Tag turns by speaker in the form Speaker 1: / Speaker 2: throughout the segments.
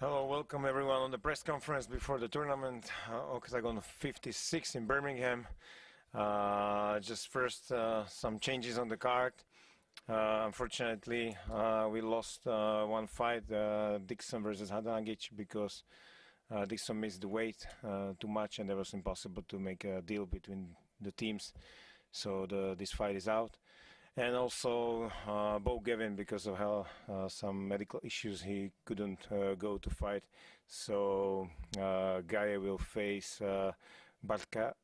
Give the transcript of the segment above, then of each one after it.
Speaker 1: Hello, welcome everyone on the press conference before the tournament, OKTAGON 56 in Birmingham. Just first, some changes on the card. Unfortunately, we lost one fight, Dixon versus Hadanagic, because Dixon missed the weight too much and it was impossible to make a deal between the teams. So this fight is out. And also Bo Gavin, because of some medical issues, he couldn't go to fight. So Gaia will face Bakar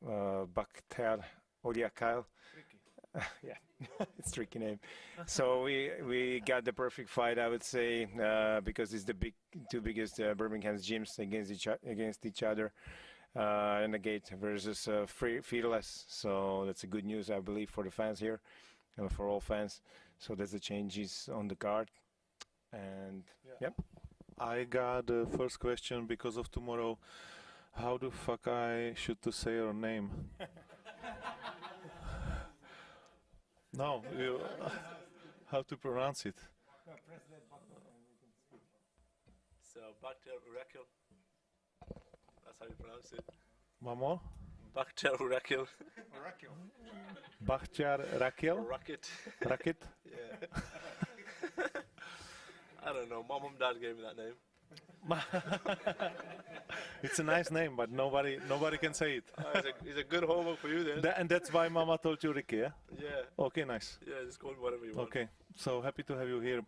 Speaker 1: Oliakal. Yeah, it's a tricky name. So we got the perfect fight, I would say, because it's the two biggest Birmingham's gyms against each other. Renegade versus Fearless. So that's a good news, I believe, for the fans here. For all fans, so that's the changes on the card, and yep.
Speaker 2: I got the first question because of tomorrow. How the fuck I should to say your name? No, you how to pronounce it?
Speaker 3: So Bakhtiar Urakil. That's how you pronounce it.
Speaker 2: One more?
Speaker 3: Bakhtiar Urakil.
Speaker 2: Bakhtiar Rakil?
Speaker 3: Rakit. Yeah. I don't know. My mum and dad gave me that name.
Speaker 2: It's a nice name, but nobody can say it.
Speaker 3: It's a good homework for you then.
Speaker 2: And that's why Mama told you Ricky, yeah?
Speaker 3: Yeah.
Speaker 2: Okay, nice.
Speaker 3: Yeah, just call me whatever you want.
Speaker 2: Okay, so happy to have you here.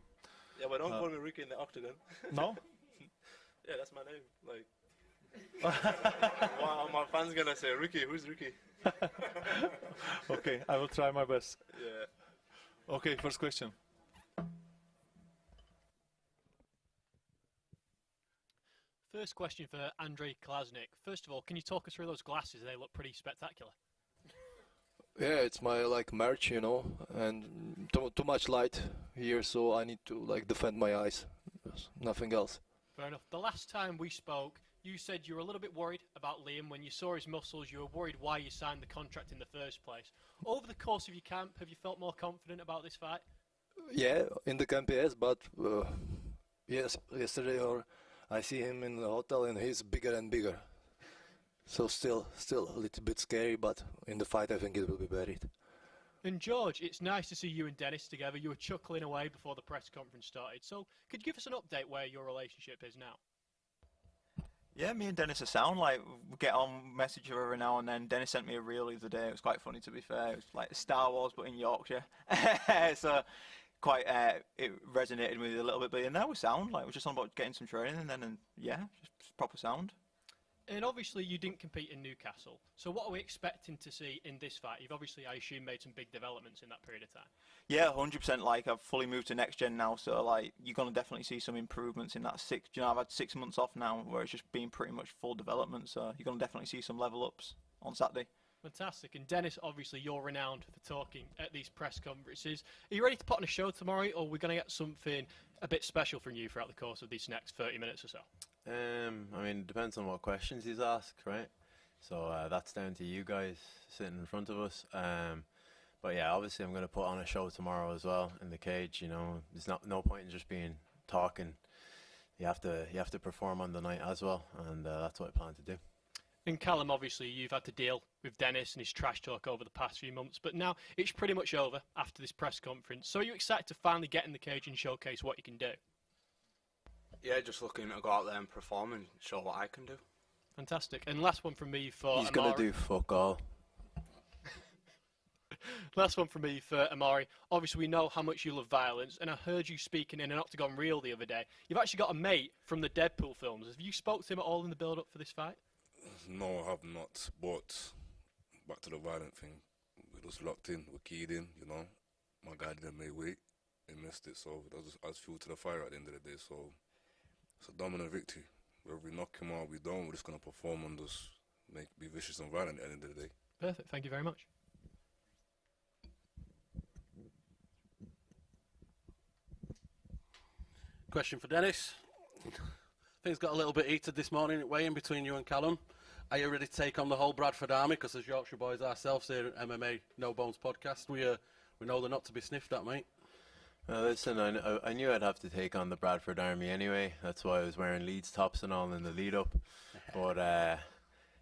Speaker 3: Yeah, but don't call me Ricky in the octagon.
Speaker 2: No?
Speaker 3: Yeah, that's my name. Like, wow, my fans gonna say, Ricky, who's Ricky?
Speaker 2: Okay, I will try my best.
Speaker 3: Yeah.
Speaker 2: Okay, first question.
Speaker 4: First question for Andre Klasnik. First of all, can you talk us through those glasses? They look pretty spectacular.
Speaker 5: Yeah, it's my merch, you know, and too much light here, so I need to defend my eyes. Nothing else.
Speaker 4: Fair enough. The last time we spoke, you said you were a little bit worried about Liam. When you saw his muscles, you were worried why you signed the contract in the first place. Over the course of your camp, have you felt more confident about this fight?
Speaker 5: Yeah, in the camp, yes, but yes, yesterday I see him in the hotel and he's bigger and bigger. So still a little bit scary, but in the fight I think it will be buried.
Speaker 4: And George, it's nice to see you and Dennis together. You were chuckling away before the press conference started. So could you give us an update where your relationship is now?
Speaker 6: Yeah, me and Dennis are sound. Like, we get on, message every now and then. Dennis sent me a reel the other day. It was quite funny, to be fair. It was like Star Wars, but in Yorkshire. So quite, it resonated with me a little bit. But yeah, now we're sound. Like, we're just on about getting some training and yeah, just proper sound.
Speaker 4: And obviously you didn't compete in Newcastle. So what are we expecting to see in this fight? You've obviously, I assume, made some big developments in that period of time.
Speaker 6: Yeah, 100%. Like, I've fully moved to next gen now, so like you're gonna definitely see some improvements in that I've had 6 months off now, where it's just been pretty much full development. So you're gonna definitely see some level ups on Saturday.
Speaker 4: Fantastic. And Dennis, obviously, you're renowned for talking at these press conferences. Are you ready to put on a show tomorrow, or are we going to get something a bit special from you throughout the course of these next 30 minutes or so?
Speaker 7: I mean, it depends on what questions he's asked, right? So that's down to you guys sitting in front of us. But yeah, obviously I'm going to put on a show tomorrow as well in the cage. You know, there's no point in just being talking. You have to perform on the night as well, and that's what I plan to do.
Speaker 4: And Callum, obviously, you've had to deal with Dennis and his trash talk over the past few months, but now it's pretty much over after this press conference. So are you excited to finally get in the cage and showcase what you can do?
Speaker 8: Yeah, just looking to go out there and perform and show what I can do.
Speaker 4: Fantastic. And last one from me for
Speaker 5: He's
Speaker 4: Amari.
Speaker 5: gonna do fuck all.
Speaker 4: Last one from me for Amari. Obviously, we know how much you love violence, and I heard you speaking in an Octagon reel the other day. You've actually got a mate from the Deadpool films. Have you spoke to him at all in the build-up for this fight?
Speaker 9: No, I have not. But back to the violent thing. We just locked in, we keyed in, you know. My guy didn't make weight, he missed it, so I was fuel to the fire at the end of the day. So it's a dominant victory. Whether we knock him out, we don't. We're just gonna perform and just be vicious and violent at the end of the day.
Speaker 4: Perfect. Thank you very much.
Speaker 10: Question for Dennis. Things got a little bit heated this morning at weigh-in between you and Callum. Are you ready to take on the whole Bradford army? Because as Yorkshire boys ourselves here at MMA No Bones podcast, we know they're not to be sniffed at, mate.
Speaker 7: Listen, I knew I'd have to take on the Bradford army anyway. That's why I was wearing Leeds tops and all in the lead up. But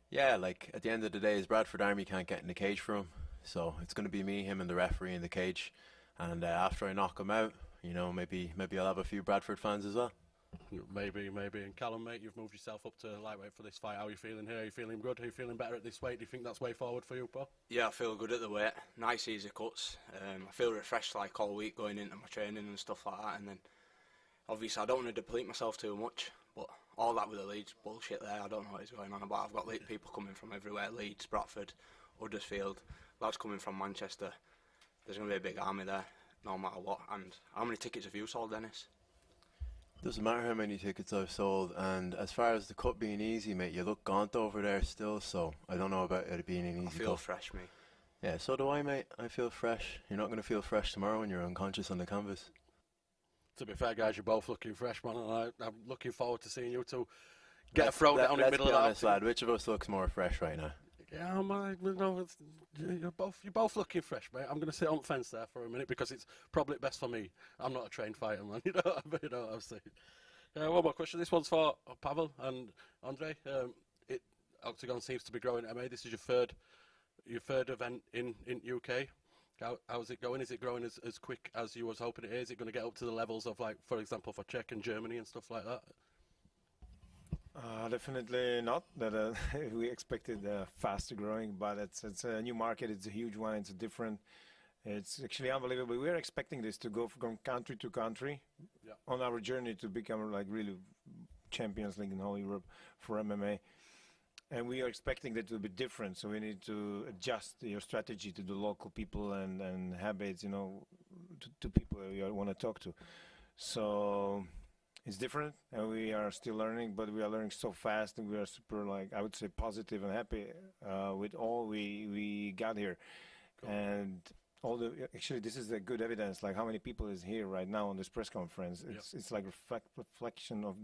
Speaker 7: yeah, like at the end of the day, his Bradford army can't get in the cage for him. So it's going to be me, him, and the referee in the cage. And after I knock him out, you know, maybe I'll have a few Bradford fans as well.
Speaker 10: Maybe. And Callum, mate, you've moved yourself up to lightweight for this fight. How are you feeling here? Are you feeling good? Are you feeling better at this weight? Do you think that's way forward for you, Paul?
Speaker 8: Yeah, I feel good at the weight. Nice, easy cuts. I feel refreshed like all week going into my training and stuff like that. And then, obviously, I don't want to deplete myself too much. But all that with the Leeds bullshit there, I don't know what is going on about. I've got people coming from everywhere. Leeds, Bradford, Huddersfield. Lads coming from Manchester. There's going to be a big army there, no matter what. And how many tickets have you sold, Dennis?
Speaker 7: Doesn't matter how many tickets I've sold, and as far as the cut being easy, mate, you look gaunt over there still, so I don't know about it being an easy
Speaker 8: I feel
Speaker 7: cut.
Speaker 8: fresh, mate.
Speaker 7: Yeah, so do I, mate. I feel fresh. You're not going to feel fresh tomorrow when you're unconscious on the canvas.
Speaker 10: To be fair, guys, you're both looking fresh, man, and I'm looking forward to seeing you two get a throw down in the middle of that.
Speaker 7: Let's be honest, lad. Which of us looks more fresh right now?
Speaker 10: Yeah, man, no, you're both looking fresh, mate. I'm going to sit on the fence there for a minute because it's probably best for me. I'm not a trained fighter, man. You know what I'm saying. One more question. This one's for Pavel and Andre. Octagon seems to be growing at MMA. This is your third event in UK. How's it going? Is it growing as quick as you was hoping it is? Is it going to get up to the levels of, like, for example, for Czech and Germany and stuff like that?
Speaker 1: Definitely not. That we expected faster growing, but it's a new market. It's a huge one. It's different. It's actually unbelievable. We are expecting this to go from country to country on our journey to become like really Champions League in whole Europe for MMA. And we are expecting that to be different. So we need to adjust your strategy to the local people and habits, you know, to people you want to talk to. So it's different, and we are still learning, but we are learning so fast, and we are super, like, I would say, positive and happy with all we got here. Cool. And actually, this is a good evidence, like how many people is here right now on this press conference. It's like reflection of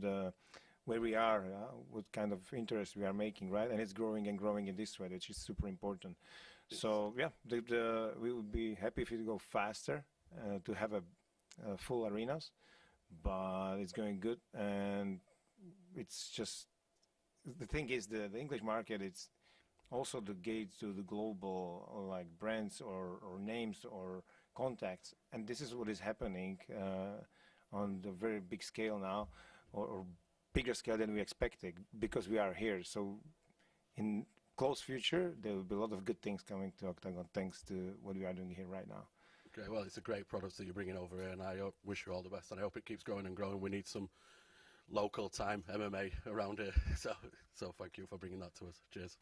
Speaker 1: where we are, what kind of interest we are making, right? And it's growing and growing in this way, which is super important. Yes. So yeah, we would be happy if it go faster to have a full arenas, but it's going good, and it's just the thing is, the English market, it's also the gate to the global like brands or names or contacts, and this is what is happening on the very big scale now, or bigger scale than we expected, because we are here. So in close future, there will be a lot of good things coming to OKTAGON thanks to what we are doing here right now.
Speaker 10: Okay, well, it's a great product that you're bringing over here, and I wish you all the best, and I hope it keeps growing and growing. We need some local time MMA around here, so thank you for bringing that to us. Cheers.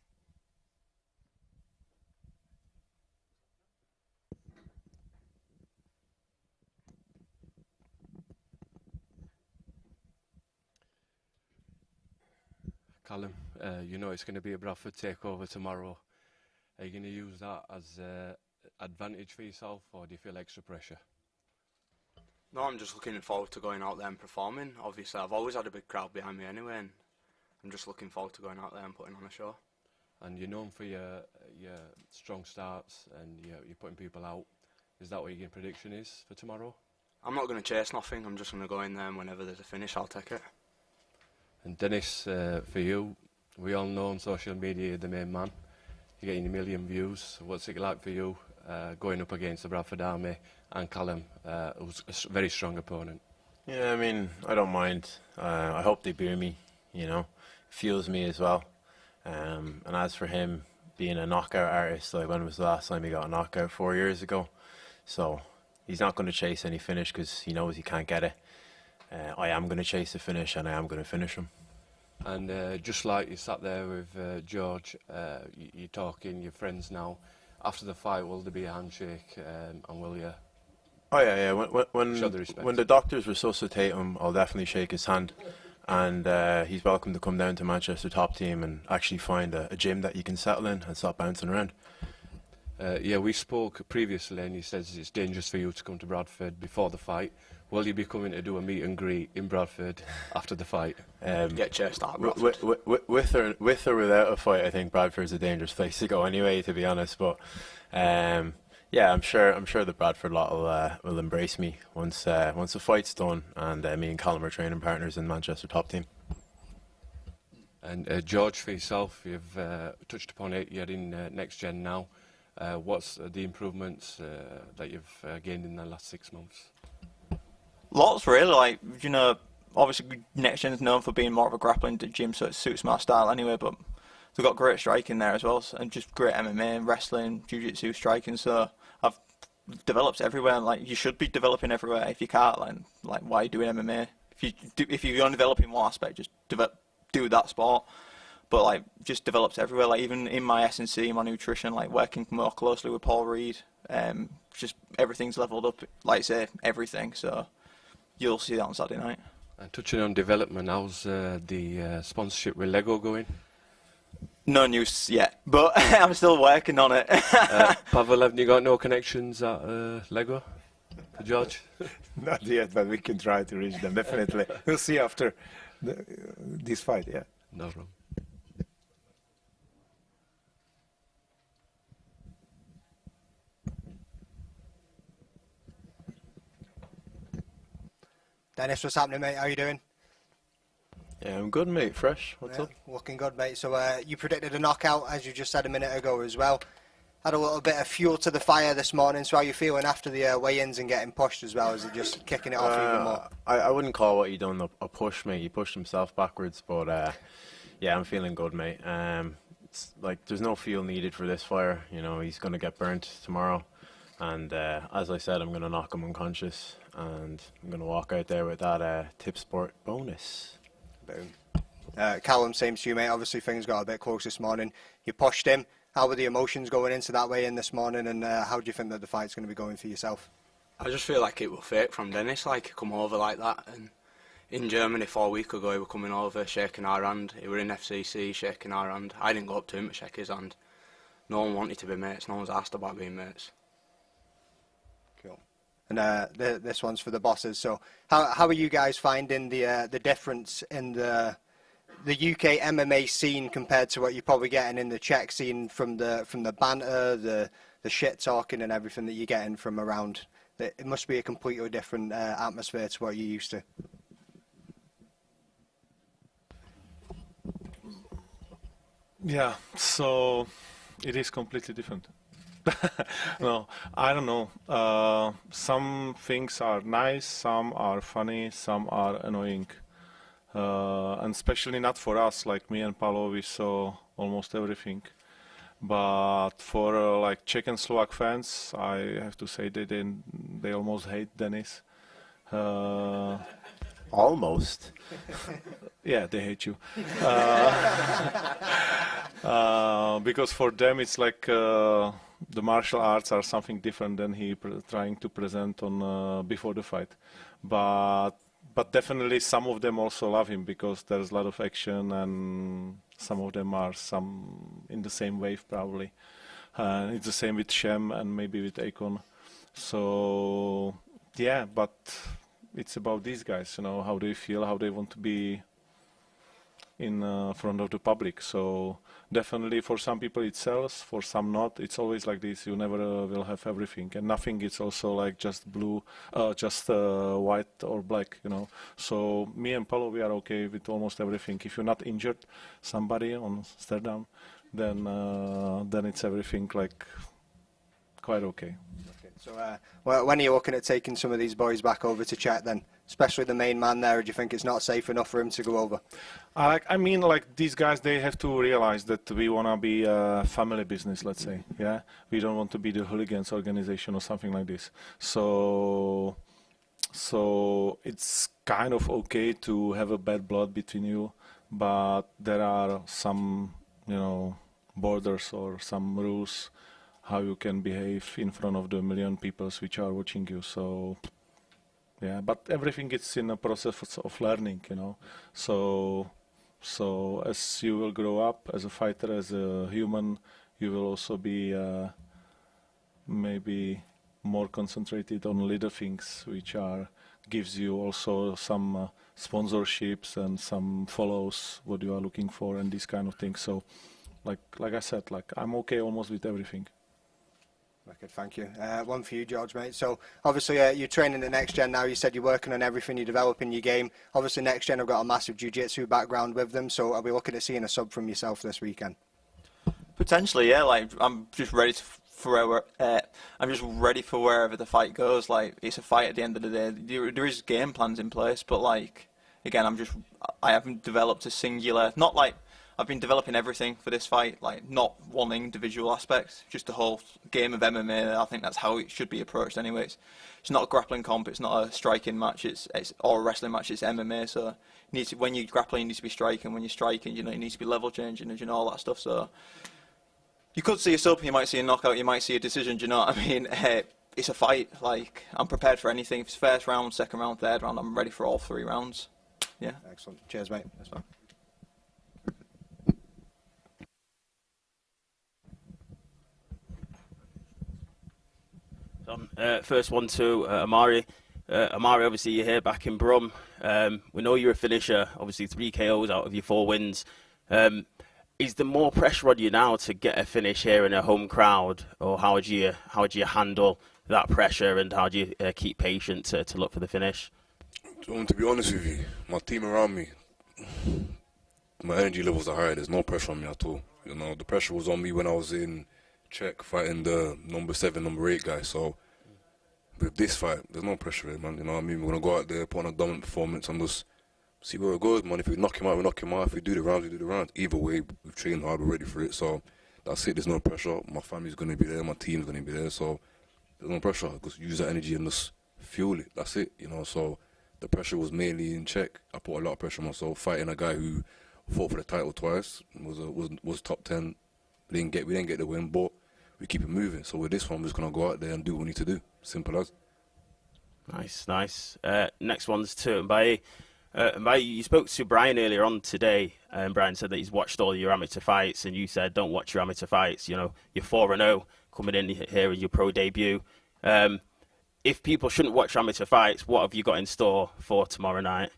Speaker 11: Callum, you know it's going to be a Bradford takeover tomorrow. Are you going to use that as advantage for yourself, or do you feel extra pressure?
Speaker 8: No, I'm just looking forward to going out there and performing. Obviously, I've always had a big crowd behind me anyway, and I'm just looking forward to going out there and putting on a show.
Speaker 11: And you're known for your strong starts and you're putting people out. Is that what your prediction is for tomorrow?
Speaker 8: I'm not going to chase nothing. I'm just going to go in there, and whenever there's a finish, I'll take it.
Speaker 11: And Dennis, for you, we all know on social media you're the main man. You're getting a million views. What's it like for you going up against the Bradford Army and Callum, who's a very strong opponent?
Speaker 7: Yeah, I mean, I don't mind. I hope they beat me, you know. Fuels me as well. And as for him being a knockout artist, like when was the last time he got a knockout? 4 years ago. So he's not going to chase any finish because he knows he can't get it. I am going to chase the finish, and I am going to finish him.
Speaker 11: And just like you sat there with George, you're talking, you're friends now. After the fight, will there be a handshake, and will you?
Speaker 7: Oh yeah. When the doctors resuscitate him, I'll definitely shake his hand, and he's welcome to come down to Manchester Top Team and actually find a gym that you can settle in and stop bouncing around.
Speaker 11: Yeah, we spoke previously, and he says it's dangerous for you to come to Bradford before the fight. Will you be coming to do a meet and greet in Bradford after the fight?
Speaker 8: Get chased out.
Speaker 7: With or without a fight, I think Bradford's a dangerous place to go anyway, to be honest. But yeah, I'm sure the Bradford lot will embrace me once the fight's done, and me and Callum are training partners in Manchester Top Team.
Speaker 11: And George, for yourself, you've touched upon it. You're in Next Gen now. What's the improvements that you've gained in the last 6 months?
Speaker 6: Lots, really. Like, you know, obviously Next Gen's known for being more of a grappling gym, so it suits my style anyway, but they've got great striking there as well, and just great MMA, wrestling, jiu-jitsu, striking, so I've developed everywhere, and like, you should be developing everywhere. If you can't, like why are you doing MMA? If you're only developing one aspect, just do that sport. But like, just develops everywhere. Like, even in my S&C, my nutrition, like working more closely with Paul Reed, just everything's leveled up. Like I say, everything. So you'll see that on Saturday night.
Speaker 11: And touching on development, how's the sponsorship with Lego going?
Speaker 6: No news yet, but I'm still working on it.
Speaker 11: Pavel, have you got no connections at Lego for George?
Speaker 1: Not yet, but we can try to reach them, definitely. We'll see after this fight, yeah.
Speaker 11: No problem.
Speaker 12: Dennis, what's happening, mate? How you doing?
Speaker 7: Yeah, I'm good, mate. Fresh. What's up?
Speaker 12: Looking good, mate. So you predicted a knockout, as you just said a minute ago as well. Had a little bit of fuel to the fire this morning. So how are you feeling after the weigh-ins and getting pushed as well? Is it just kicking it off even more?
Speaker 7: I wouldn't call what he done a push, mate. He pushed himself backwards, but yeah, I'm feeling good, mate. It's like there's no fuel needed for this fire. You know, he's going to get burnt tomorrow. And as I said, I'm going to knock him unconscious, and I'm going to walk out there with that tip sport bonus.
Speaker 12: Boom. Callum, same to you, mate. Obviously, things got a bit close this morning. You pushed him. How were the emotions going into that weigh-in this morning, and how do you think that the fight's going to be going for yourself?
Speaker 8: I just feel like it was fake from Dennis, like, come over like that. And in Germany 4 weeks ago, he was coming over, shaking our hand. He were in FCC, shaking our hand. I didn't go up to him to shake his hand. No one wanted to be mates. No one's asked about being mates.
Speaker 12: Cool. And this one's for the bosses. So how are you guys finding the difference in the UK MMA scene compared to what you're probably getting in the Czech scene from the banter, the shit talking and everything that you're getting from around? It must be a completely different atmosphere to what you're used to.
Speaker 2: Yeah, so it is completely different. No, I don't know. Some things are nice, some are funny, some are annoying. And especially not for us, like me and Paolo, we saw almost everything. But for like Czech and Slovak fans, I have to say they almost hate Dennis.
Speaker 7: Almost.
Speaker 2: Yeah, they hate you. Because for them it's like the martial arts are something different than he trying to present on before the fight. But definitely some of them also love him because there's a lot of action and some of them are in the same wave probably. It's the same with Shem and maybe with Aon. So yeah, but it's about these guys, you know, how they feel, how they want to be in front of the public. So definitely for some people it sells, for some not. It's always like this. You never will have everything, and nothing is also like just blue, just white or black, you know. So me and Paulo, we are okay with almost everything. If you're not injured somebody on stare down, then it's everything like quite okay.
Speaker 12: So when are you looking at taking some of these boys back over to Czech then? Especially the main man there, or do you think it's not safe enough for him to go over?
Speaker 2: I mean, like these guys, they have to realize that we want to be a family business, let's say, yeah? We don't want to be the hooligans organization or something like this. So it's kind of okay to have a bad blood between you, but there are some, you know, borders or some rules how you can behave in front of the million people which are watching you. So yeah, but everything is in a process of learning, you know. So as you will grow up as a fighter, as a human, you will also be maybe more concentrated on little things, which gives you also some sponsorships and some follows what you are looking for and these kind of things. So like I said, like I'm okay almost with everything.
Speaker 12: Okay, thank you. One for you, George, mate. So obviously you're training the next gen now. You said you're working on everything, you're developing your game. Obviously next gen have got a massive jiu-jitsu background with them, so are we looking at seeing a sub from yourself this weekend?
Speaker 6: Potentially, yeah. Like I'm just ready I'm just ready for wherever the fight goes. Like it's a fight at the end of the day. There is game plans in place, but like again, I haven't developed a singular. Not like I've been developing everything for this fight, like not one individual aspect, just the whole game of MMA. I think that's how it should be approached anyways. It's not a grappling comp, it's not a striking match, it's or a wrestling match, it's MMA. So when you're grappling, you need to be striking. When you're striking, you know, you need to be level changing and you know all that stuff. So you could see a sub, you might see a knockout, you might see a decision. Do you know what I mean? It's a fight. Like I'm prepared for anything. If it's first round, second round, third round, I'm ready for all 3 rounds. Yeah.
Speaker 12: Excellent. Cheers, mate. That's fine.
Speaker 13: First one to Amari. Amari, obviously you're here back in Brum. We know you're a finisher, obviously 3 KOs out of your 4 wins. Is there more pressure on you now to get a finish here in a home crowd, or how do you handle that pressure, and how do you keep patient to look for the finish?
Speaker 9: To be honest with you, my team around me, my energy levels are high. There's no pressure on me at all. You know, the pressure was on me when I was in Czech fighting the number 7, number 8 guy. So with this fight, there's no pressure here, man. You know what I mean? We're gonna go out there, put on a dominant performance, and just see where it goes, man. If we knock him out, we knock him out. If we do the rounds, we do the rounds. Either way, we've trained hard, we're ready for it. So that's it. There's no pressure. My family's gonna be there, my team's gonna be there. So there's no pressure. Just use that energy and just fuel it. That's it. You know. So the pressure was mainly in Czech. I put a lot of pressure on myself, fighting a guy who fought for the title twice, was top 10. We didn't get the win, but we keep it moving. So with this one, we're just gonna go out there and do what we need to do. Simple as.
Speaker 13: Nice. Next one's to Mbaye. Mbaye, you spoke to Brian earlier on today, and Brian said that he's watched all your amateur fights, and you said don't watch your amateur fights. You know, you're 4-0 coming in here in your pro debut. If people shouldn't watch amateur fights, what have you got in store for tomorrow night?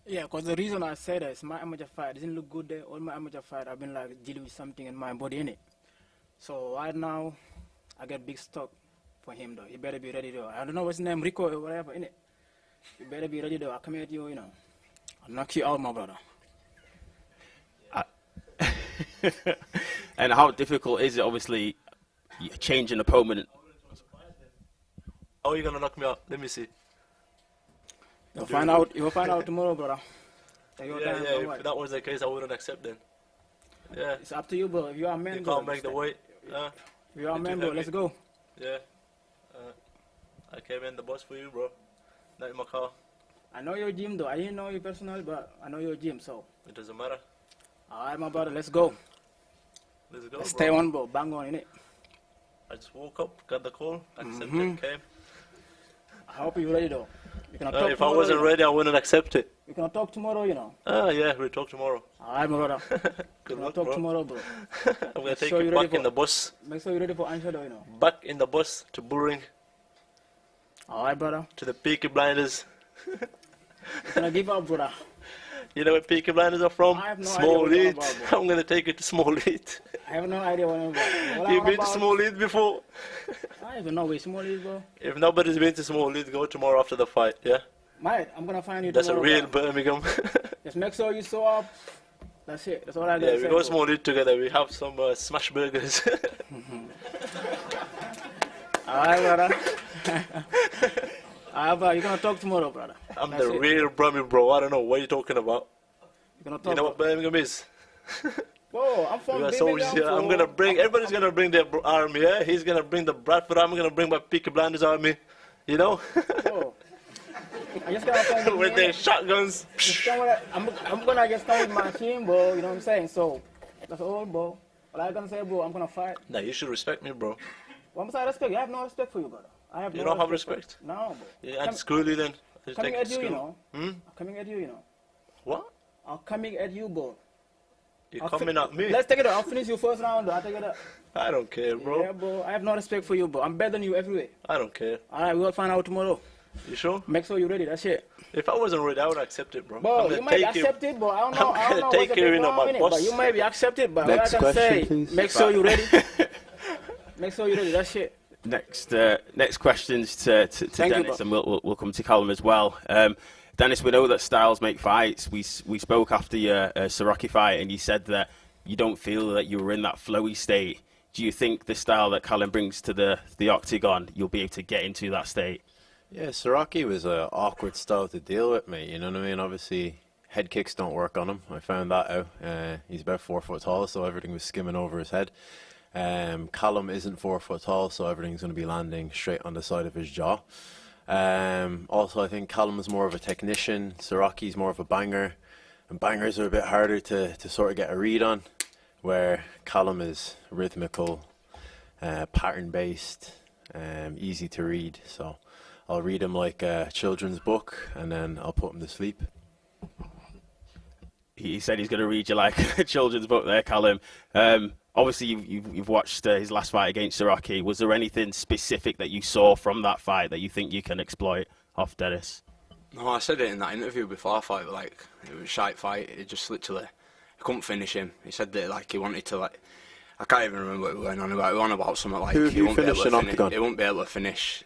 Speaker 14: Yeah, because the reason I say that is my amateur fight doesn't look good there. All my amateur fight, I've been like dealing with something in my body, innit? So right now, I get big stock for him though. He better be ready though. I don't know what's his name, Rico or whatever, innit? You better be ready though. I come at you, you know. I'll knock you out, my brother.
Speaker 13: And how difficult is it, obviously, changing opponent?
Speaker 3: How are you gonna knock me out? Let me see.
Speaker 14: You'll find out. You'll find out tomorrow, brother.
Speaker 3: Yeah. If that was the case, I wouldn't accept then. Yeah.
Speaker 14: It's up to you, bro. If you are a man,
Speaker 3: You
Speaker 14: bro,
Speaker 3: can't make the weight.
Speaker 14: if you are a man, bro, let's go.
Speaker 3: Yeah. I came in the bus for you, bro. Not in my car.
Speaker 14: I know your gym, though. I didn't know you personally, but I know your gym, so.
Speaker 3: It doesn't matter.
Speaker 14: All right, my brother, let's go.
Speaker 3: Let's go,
Speaker 14: Stay
Speaker 3: bro.
Speaker 14: on, bro. Bang on, innit?
Speaker 3: I just woke up, got the call, accepted, came.
Speaker 14: I hope you're ready, though. You can talk
Speaker 3: If I
Speaker 14: tomorrow,
Speaker 3: wasn't
Speaker 14: you know.
Speaker 3: ready, I wouldn't accept it.
Speaker 14: We can talk tomorrow, you know.
Speaker 3: Yeah, we'll talk tomorrow.
Speaker 14: All right, my brother.
Speaker 3: Good
Speaker 14: We'll
Speaker 3: luck,
Speaker 14: talk
Speaker 3: bro.
Speaker 14: tomorrow, bro.
Speaker 3: I'm gonna
Speaker 14: Make
Speaker 3: take
Speaker 14: sure
Speaker 3: you
Speaker 14: you're ready
Speaker 3: back in
Speaker 14: for-
Speaker 3: the bus.
Speaker 14: Make sure you're ready for answer, though, you know.
Speaker 3: Back in the bus to Bullring.
Speaker 14: All right, brother.
Speaker 3: To the Peaky Blinders.
Speaker 14: You're gonna give up, brother.
Speaker 3: You know where Peaky Blinders are from?
Speaker 14: I have no
Speaker 3: Small
Speaker 14: idea
Speaker 3: Lead.
Speaker 14: what you're about,
Speaker 3: I'm gonna take you to Small Lead.
Speaker 14: I have no idea what I'm about.
Speaker 3: You've been to Small Lead before?
Speaker 14: I don't even know where Small is, bro.
Speaker 3: If nobody's been to Small Lead, go tomorrow after the fight, yeah?
Speaker 14: Mate, I'm gonna find you
Speaker 3: That's a
Speaker 14: tomorrow,
Speaker 3: real
Speaker 14: bro.
Speaker 3: Birmingham.
Speaker 14: Just make sure you show up. That's it. That's all I
Speaker 3: Yeah,
Speaker 14: gotta
Speaker 3: we
Speaker 14: say,
Speaker 3: go
Speaker 14: bro.
Speaker 3: Small Lead together. We have some smash burgers.
Speaker 14: Alright, brother. Alright, bro. You're gonna talk tomorrow, brother.
Speaker 3: I'm
Speaker 14: That's
Speaker 3: the
Speaker 14: it.
Speaker 3: real Brummie, bro. I don't know what you're talking about.
Speaker 14: You're gonna talk.
Speaker 3: You know what Birmingham is?
Speaker 14: Bro, I'm from
Speaker 3: We got
Speaker 14: Birmingham,
Speaker 3: soldiers here. I'm gonna bring. Everybody's gonna bring their army. Yeah, he's gonna bring the Bradford army. I'm gonna bring my Peaky Blinders army. You know,
Speaker 14: Bro, I just gotta come
Speaker 3: with their shotguns.
Speaker 14: Just come with I'm gonna just come with my team, bro. You know what I'm saying? So, that's all, bro. What I'm gonna say, bro, I'm gonna fight.
Speaker 3: Nah, you should respect me, bro.
Speaker 14: What must I respect? I have no respect for you, brother. I have
Speaker 3: You
Speaker 14: no
Speaker 3: don't have
Speaker 14: for
Speaker 3: respect?
Speaker 14: you. No, bro.
Speaker 3: Yeah, and screw you then. Just
Speaker 14: Coming
Speaker 3: take
Speaker 14: at
Speaker 3: to
Speaker 14: you, you
Speaker 3: school.
Speaker 14: know. I'm coming at you, you know.
Speaker 3: What?
Speaker 14: I'm coming at you, bro.
Speaker 3: You're coming at me?
Speaker 14: Let's take it out. I'll finish your first round, though. I'll take it out.
Speaker 3: I don't care, bro.
Speaker 14: Yeah, bro. I have no respect for you, bro. I'm better than you everywhere.
Speaker 3: I don't care.
Speaker 14: Alright, we'll find out tomorrow.
Speaker 3: You sure?
Speaker 14: Make sure you're ready. That's it.
Speaker 3: If I wasn't ready, I would accept it, bro.
Speaker 14: Bro,
Speaker 3: I'm
Speaker 14: you
Speaker 3: gonna
Speaker 14: might be
Speaker 3: take you.
Speaker 14: accepted, bro. I don't know.
Speaker 3: I'm
Speaker 14: I don't know
Speaker 3: gonna take
Speaker 14: what's
Speaker 3: you
Speaker 14: the
Speaker 3: in on
Speaker 14: wrong
Speaker 3: my
Speaker 14: in it,
Speaker 3: bus.
Speaker 14: but you might be accepted. But
Speaker 7: Next
Speaker 14: what I can
Speaker 7: question,
Speaker 14: say,
Speaker 7: please.
Speaker 14: make sure you're ready. Make sure you're ready. That's it.
Speaker 13: Next questions to
Speaker 14: Thank you,
Speaker 13: Dennis,
Speaker 14: bro.
Speaker 13: and we'll come to Callum as well. Dennis, we know that styles make fights. We spoke after your Siraki fight, and you said that you don't feel that you were in that flowy state. Do you think the style that Callum brings to the octagon, you'll be able to get into that state?
Speaker 7: Yeah, Siraki was an awkward style to deal with, mate. You know what I mean? Obviously, head kicks don't work on him. I found that out. He's about 4 foot tall, so everything was skimming over his head. Callum isn't 4 foot tall, so everything's going to be landing straight on the side of his jaw. Also, I think Callum is more of a technician. Siraki's more of a banger. And bangers are a bit harder to sort of get a read on, where Callum is rhythmical, pattern-based, easy to read. So I'll read him like a children's book, and then I'll put him to sleep.
Speaker 13: He said he's going to read you like a children's book there, Callum. Obviously, you've watched his last fight against Siraki. Was there anything specific that you saw from that fight that you think you can exploit off Dennis?
Speaker 8: No, I said it in that interview before I fight, like, it was a shite fight. It just literally, I couldn't finish him. He said that, like, he wanted to, like, I can't even remember what we went on about. We went on about something like,
Speaker 7: Who have
Speaker 8: he
Speaker 7: you
Speaker 8: won't be able
Speaker 7: finished
Speaker 8: to
Speaker 7: in Octagon?
Speaker 8: He won't be able to finish.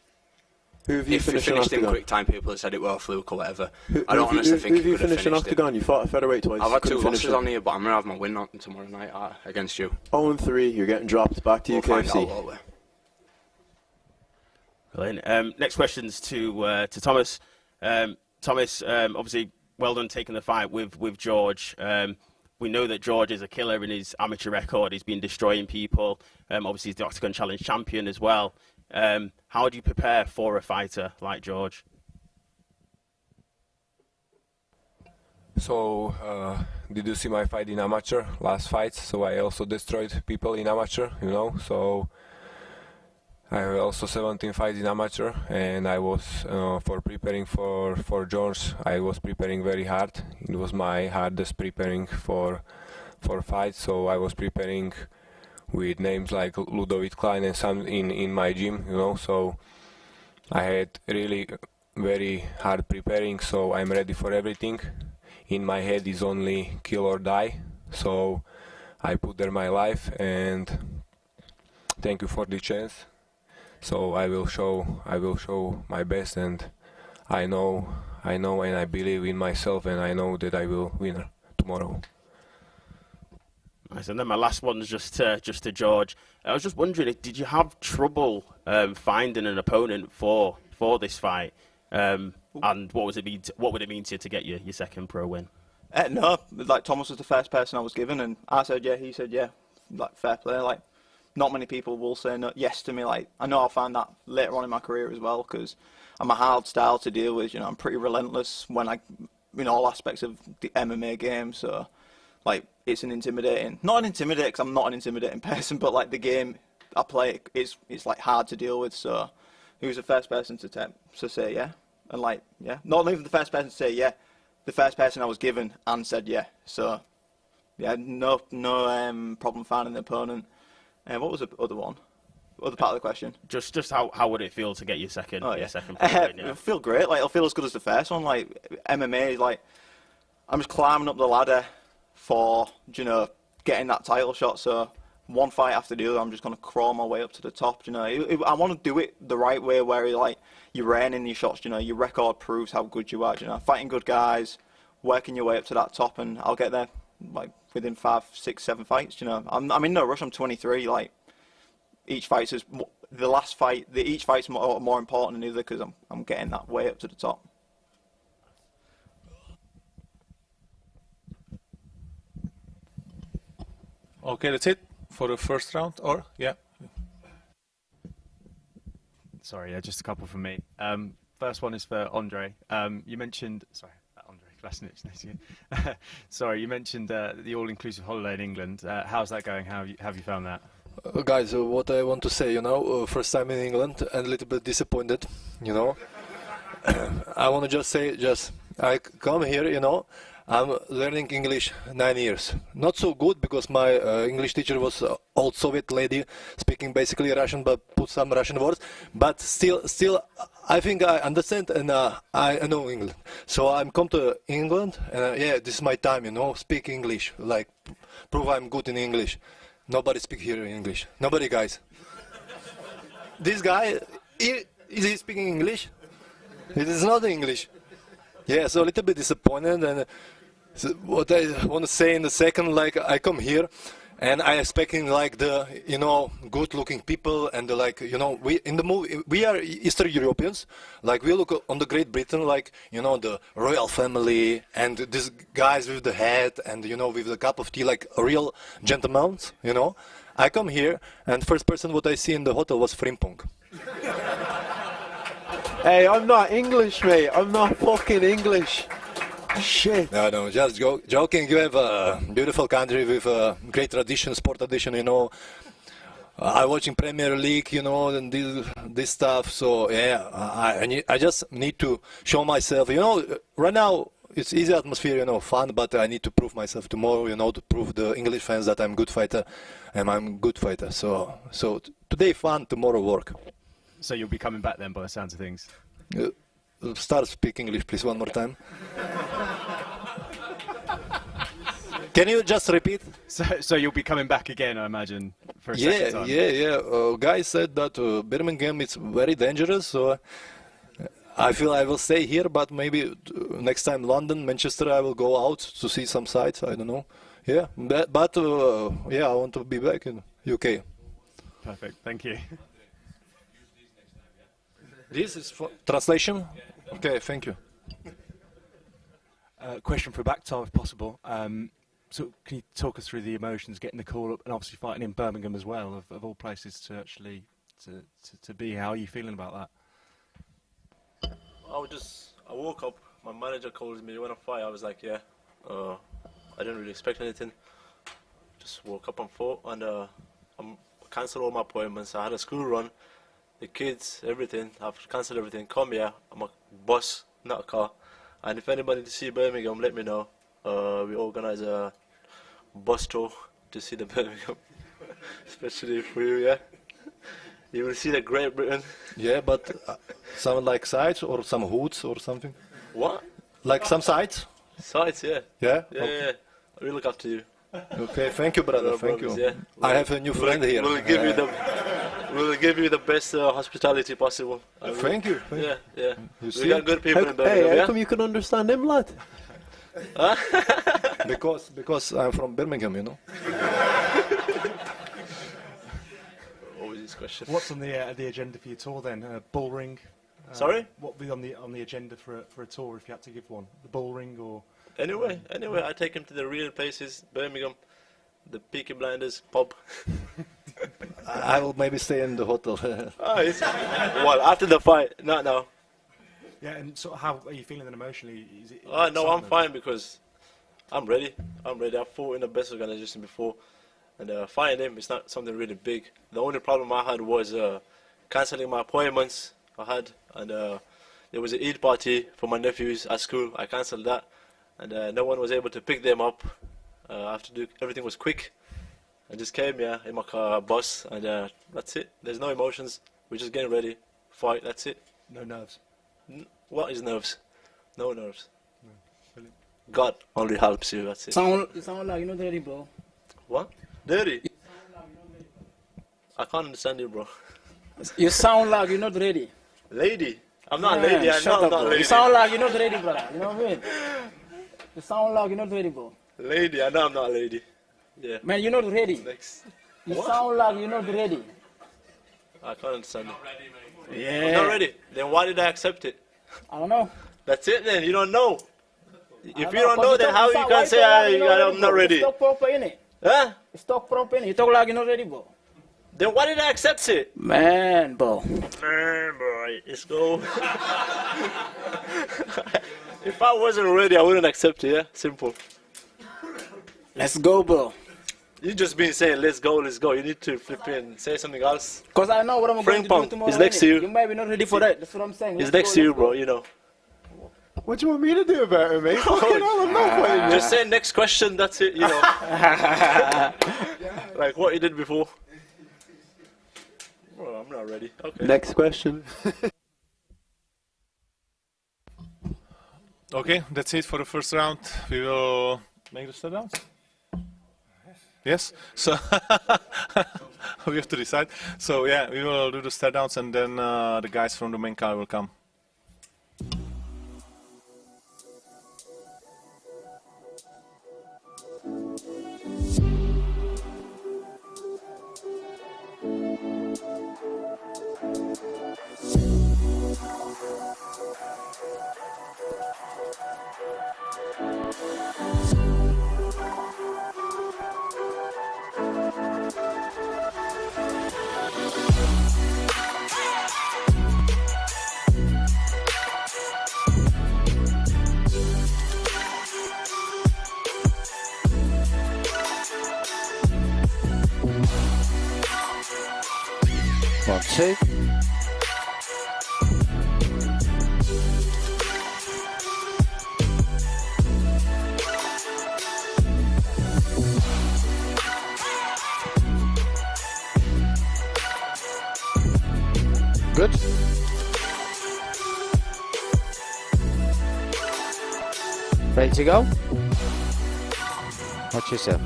Speaker 7: Who have you
Speaker 8: If he
Speaker 7: finished in
Speaker 8: finished in
Speaker 7: Octagon?
Speaker 8: quick time, people have said it were a fluke or whatever.
Speaker 7: Who
Speaker 8: I don't honestly think
Speaker 7: who have
Speaker 8: he
Speaker 7: you
Speaker 8: could have
Speaker 7: finished in
Speaker 8: finished it.
Speaker 7: Octagon? You fought a featherweight twice.
Speaker 8: I've had
Speaker 7: couldn't
Speaker 8: 2
Speaker 7: finish
Speaker 8: losses
Speaker 7: it.
Speaker 8: on here, but I'm going to have my win on tomorrow night against you.
Speaker 7: 0-3, you're getting dropped back to
Speaker 8: We'll find
Speaker 7: UKFC.
Speaker 8: out, won't we?
Speaker 13: Brilliant. Next questions to Thomas. Thomas, obviously, well done taking the fight with George. We know that George is a killer in his amateur record. He's been destroying people. Obviously, he's the Octagon Challenge champion as well. How do you prepare for a fighter like George?
Speaker 15: So, did you see my fight in amateur, last fights? So I also destroyed people in amateur, you know. So I have also 17 fights in amateur, and I was for preparing for George. I was preparing very hard. It was my hardest preparing for fights. So I was preparing with names like Ludovic Klein and some in my gym, you know. So I had really very hard preparing. So I'm ready for everything. In my head is only kill or die, so I put there my life, and thank you for the chance. So I will show my best, and I know and I believe in myself, and I know that I will win tomorrow.
Speaker 13: Nice. And then my last one's just to George. I was just wondering, did you have trouble finding an opponent for this fight? And what would it mean to you to get your second pro win?
Speaker 6: No, like Thomas was the first person I was given, and I said yeah, he said yeah. Like fair play. Like not many people will say no, yes to me. Like I know I'll find that later on in my career as well, because I'm a hard style to deal with. You know, I'm pretty relentless when in all aspects of the MMA game. So like it's not an intimidating, because I'm not an intimidating person, but like the game I play, it's like hard to deal with. So he was the first person to say yeah, and like yeah, not even the first person to say yeah, the first person I was given and said yeah. So yeah, no problem finding the opponent. And what was the other one? Other part of the question?
Speaker 13: Just how would it feel to get your second?
Speaker 6: Oh, yeah.
Speaker 13: Your second pro win, yeah.
Speaker 6: It'll feel great. Like it'll feel as good as the first one. Like MMA, like I'm just climbing up the ladder for getting that title shot. So one fight after the other, I'm just gonna crawl my way up to the top. I want to do it the right way, where like you're earning your shots. Your record proves how good you are. Fighting good guys, working your way up to that top, and I'll get there like within 5, 6, 7 fights. I'm in no rush. I'm 23. Like each fight's each fight's more important than the other, because I'm getting that way up to the top.
Speaker 2: Okay, that's it for the first round, or yeah.
Speaker 16: Sorry, just a couple from me. First one is for Andre. You mentioned, Andre Klasnich. Sorry, you mentioned the all-inclusive holiday in England. How's that going? How have you found that?
Speaker 5: Guys, what I want to say, first time in England and a little bit disappointed, I want to just say, I come here, I'm learning English 9 years. Not so good, because my English teacher was old Soviet lady speaking basically Russian, but put some Russian words. But still, I think I understand, and I know England. So I'm come to England, and yeah, this is my time, speak English, like prove I'm good in English. Nobody speak here in English. Nobody, guys. This guy, is he speaking English? It is not English. Yeah, so a little bit disappointed, and so what I want to say in the second, like I come here, and I expecting like the good-looking people, and we in the movie we are Eastern Europeans, like we look on the Great Britain, like the royal family and these guys with the hat and with the cup of tea, like a real gentlemen. I come here, and first person what I see in the hotel was Frimpong.
Speaker 17: Hey, I'm not English, mate. I'm not fucking English. Shit.
Speaker 5: No, just joking. You have a beautiful country with a great tradition, sport tradition, I watching Premier League, and this stuff. So yeah, I just need to show myself. Right now it's easy atmosphere, fun, but I need to prove myself tomorrow, to prove the English fans that I'm good fighter, and I'm good fighter. So today fun, tomorrow work.
Speaker 16: So you'll be coming back then, by the sounds of things.
Speaker 5: Start speak English, please, one more time. Can you just repeat?
Speaker 16: So you'll be coming back again, I imagine, for a second time.
Speaker 5: Yeah. Guys said that Birmingham is very dangerous, so I feel I will stay here, but maybe next time London, Manchester, I will go out to see some sights. I don't know. Yeah, but I want to be back in UK.
Speaker 16: Perfect. Thank you.
Speaker 5: This is for translation? Okay, thank you.
Speaker 18: Question for Baktar, if possible. So can you talk us through the emotions, getting the call up, and obviously fighting in Birmingham as well, of all places to actually to be? How are you feeling about that?
Speaker 3: I woke up, my manager calls me, you want to fight? I was like, yeah. I didn't really expect anything. Just woke up and fought, and I cancelled all my appointments. I had a school run. The kids, everything, I've cancelled everything. Come here, I'm a bus, not a car. And if anybody to see Birmingham, let me know. We organise a bus tour to see the Birmingham, especially for you, yeah. You will see the Great Britain.
Speaker 5: Yeah, but some like sites or some hoods or something?
Speaker 3: What?
Speaker 5: Like some sites?
Speaker 3: Sites, yeah.
Speaker 5: Yeah?
Speaker 3: Yeah,
Speaker 5: Okay.
Speaker 3: yeah. I will look after you.
Speaker 5: Okay, thank you, brother.
Speaker 3: No
Speaker 5: Thank
Speaker 3: problems,
Speaker 5: you.
Speaker 3: yeah.
Speaker 5: I have a new friend here.
Speaker 3: We'll give you the best hospitality possible.
Speaker 5: Thank you.
Speaker 3: Yeah.
Speaker 5: You
Speaker 3: We
Speaker 5: see?
Speaker 3: got good people in Birmingham.
Speaker 17: Hey, how
Speaker 3: yeah?
Speaker 17: come you can understand him, lad?
Speaker 3: Huh?
Speaker 5: Because I'm from Birmingham, you know.
Speaker 3: What was his question?
Speaker 18: What's on the agenda for your tour then? Bull ring?
Speaker 3: Sorry?
Speaker 18: What would be on the agenda for a tour if you had to give one? The bull ring or?
Speaker 3: Anyway, I take him to the real places, Birmingham, the Peaky Blinders pub.
Speaker 5: I will maybe stay in the hotel.
Speaker 3: Well, after the fight, not now.
Speaker 18: Yeah, and so how are you feeling then emotionally? Is it
Speaker 3: No, I'm
Speaker 18: excitement?
Speaker 3: fine because I'm ready. I've fought in the best organization before, and fighting him is not something really big. The only problem I had was cancelling my appointments I had, and there was an Eid party for my nephews at school. I cancelled that, and no one was able to pick them up. I have to do everything was quick. I just came here in my car, bus, and that's it. There's no emotions. We're just getting ready, fight. That's it.
Speaker 18: No nerves.
Speaker 3: What is nerves? No nerves.
Speaker 18: No. Brilliant.
Speaker 3: God only helps you. That's it.
Speaker 14: You sound like you're not ready, bro.
Speaker 3: What? Dirty? I can't understand you, bro.
Speaker 14: You sound like you're not ready.
Speaker 3: Lady? I'm not a
Speaker 14: Man,
Speaker 3: lady. I
Speaker 14: shut
Speaker 3: know I'm
Speaker 14: up,
Speaker 3: not
Speaker 14: bro.
Speaker 3: lady.
Speaker 14: You sound like you're not ready, brother. You know what I mean? You sound like you're not ready, bro.
Speaker 3: Lady? I know I'm not a lady. Yeah.
Speaker 14: Man, you're not ready.
Speaker 3: Next.
Speaker 14: You
Speaker 3: What?
Speaker 14: sound like you're not ready.
Speaker 3: I can't understand it.
Speaker 14: Yeah.
Speaker 3: I'm not ready. Then why did I accept it?
Speaker 14: I don't know.
Speaker 3: That's it then. You don't know. If you
Speaker 14: I
Speaker 3: don't
Speaker 14: know,
Speaker 3: know,
Speaker 14: but
Speaker 3: then
Speaker 14: you
Speaker 3: how
Speaker 14: talk-
Speaker 3: you
Speaker 14: why
Speaker 3: can
Speaker 14: you
Speaker 3: say
Speaker 14: talk like you're not
Speaker 3: I'm
Speaker 14: ready,
Speaker 3: not
Speaker 14: bro?
Speaker 3: ready?
Speaker 14: It's talk proper, innit?
Speaker 3: Huh?
Speaker 14: It's talk proper, innit? You talk like you're not ready, bro.
Speaker 3: Then why did I accept it?
Speaker 14: Man, bro.
Speaker 3: Man, bro, let's go. If I wasn't ready, I wouldn't accept it, yeah? Simple.
Speaker 14: Let's go, bro.
Speaker 3: You just been saying, let's go, let's go. You need to flip in, say something else.
Speaker 14: Because I know what I'm going to do tomorrow.
Speaker 3: He's next to
Speaker 14: innit?
Speaker 3: you.
Speaker 14: You might be not ready for that. That's what I'm saying.
Speaker 3: He's
Speaker 14: Let's
Speaker 3: next
Speaker 14: go,
Speaker 3: to you,
Speaker 14: let's
Speaker 3: bro,
Speaker 14: go.
Speaker 3: you know.
Speaker 17: What do you want me to do about it, mate? Fucking hell, I'm not fighting
Speaker 3: Just say next question, that's it, you know. Like what you did before. Bro, I'm not ready. Okay.
Speaker 17: Next question.
Speaker 2: Okay, that's it for the first round. We will make the start downs. Yes. So we have to decide. So yeah, we will do the start downs, and then the guys from the main car will come.
Speaker 19: One, two. Good. Ready to go? Watch yourself.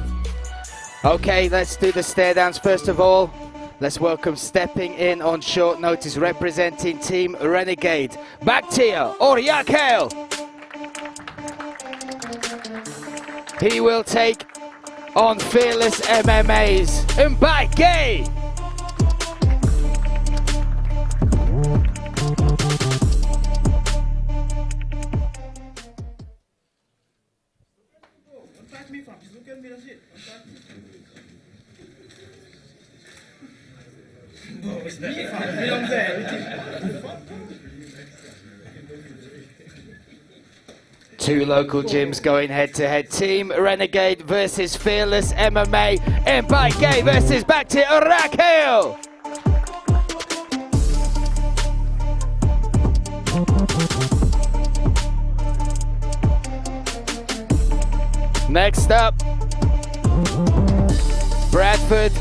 Speaker 19: Okay, let's do the stare downs first of all. Let's welcome stepping in on short notice, representing Team Renegade, Baktia or Yakel. He will take on Fearless MMA's Mbake. Two local gyms going head-to-head. Team Renegade versus Fearless MMA. Mbake versus Bakti Raquel. Next up, Bradford's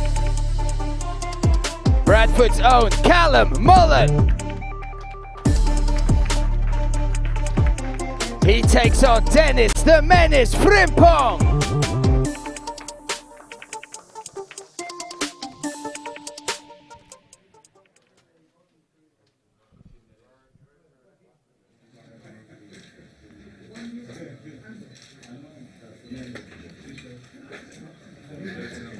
Speaker 19: own Callum Mullen. He takes on Dennis the Menace Frimpong.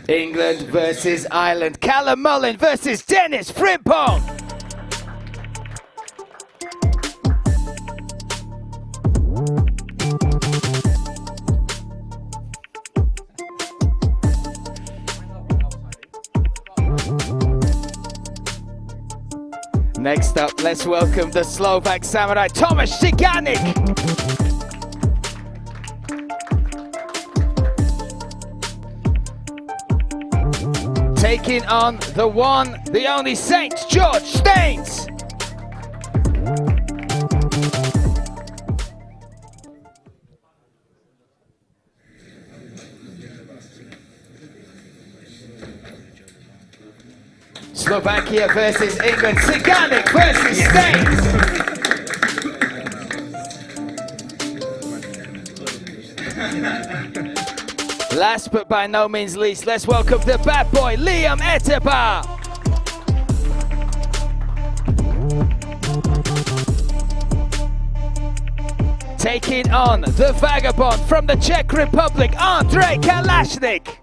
Speaker 19: England versus Ireland. Callum Mullin versus Dennis Frimpong. Next up, let's welcome the Slovak samurai, Tomáš Cigánik. Taking on the one, the only St. George Staines. Slovakia versus England, Cigánik versus Staines. Last but by no means least, let's welcome the bad boy, Liam Eteba. Taking on the vagabond from the Czech Republic, Andre Kalashnik.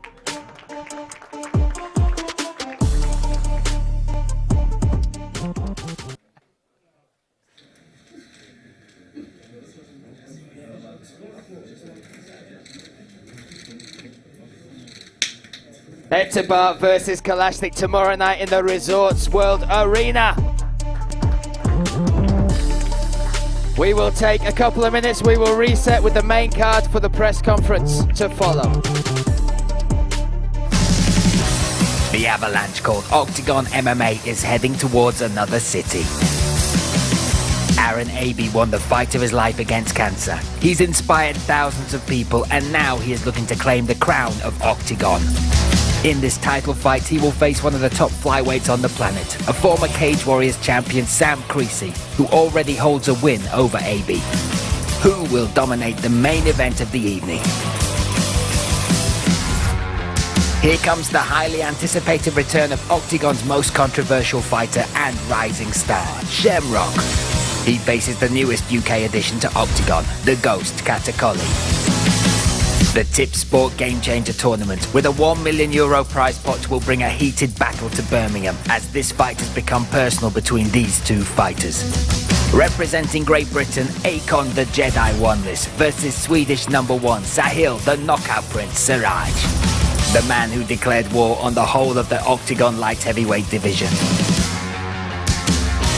Speaker 19: Eteba versus Kalashnik tomorrow night in the Resorts World Arena. We will take a couple of minutes, we will reset with the main card for the press conference to follow.
Speaker 20: The avalanche called OKTAGON MMA is heading towards another city. Aaron Abbey won the fight of his life against cancer. He's inspired thousands of people and now he is looking to claim the crown of OKTAGON. In this title fight, he will face one of the top flyweights on the planet, a former Cage Warriors champion, Sam Creasey, who already holds a win over Abbey. Who will dominate the main event of the evening? Here comes the highly anticipated return of OKTAGON's most controversial fighter and rising star, Shamrock. He faces the newest UK addition to OKTAGON, the Ghost Katakoli. The Tip Sport Game Changer tournament with a €1 million prize pot will bring a heated battle to Birmingham as this fight has become personal between these two fighters. Representing Great Britain, Aon the Jedi won this versus Swedish #1 Sahil the Knockout Prince Siraj, the man who declared war on the whole of the OKTAGON light heavyweight division.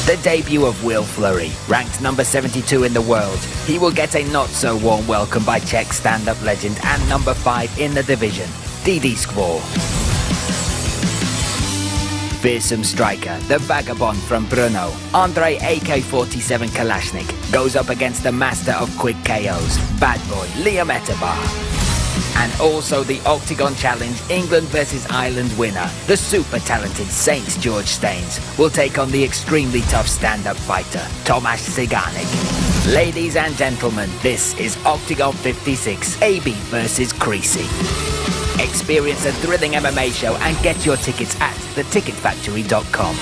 Speaker 20: The debut of Will Flurry, ranked number 72 in the world. He will get a not-so-warm welcome by Czech stand-up legend and number 5 in the division, Didi Skvor. Fearsome striker, the vagabond from Brno, Andre AK-47 Kalashnik, goes up against the master of quick KOs, bad boy Liam Eteba. And also the OKTAGON Challenge England vs Ireland winner, the super talented St. George Staines, will take on the extremely tough stand-up fighter, Tomáš Cigánik. Ladies and gentlemen, this is OKTAGON 56, Abbey vs Creasey. Experience a thrilling MMA show and get your tickets at theticketfactory.com.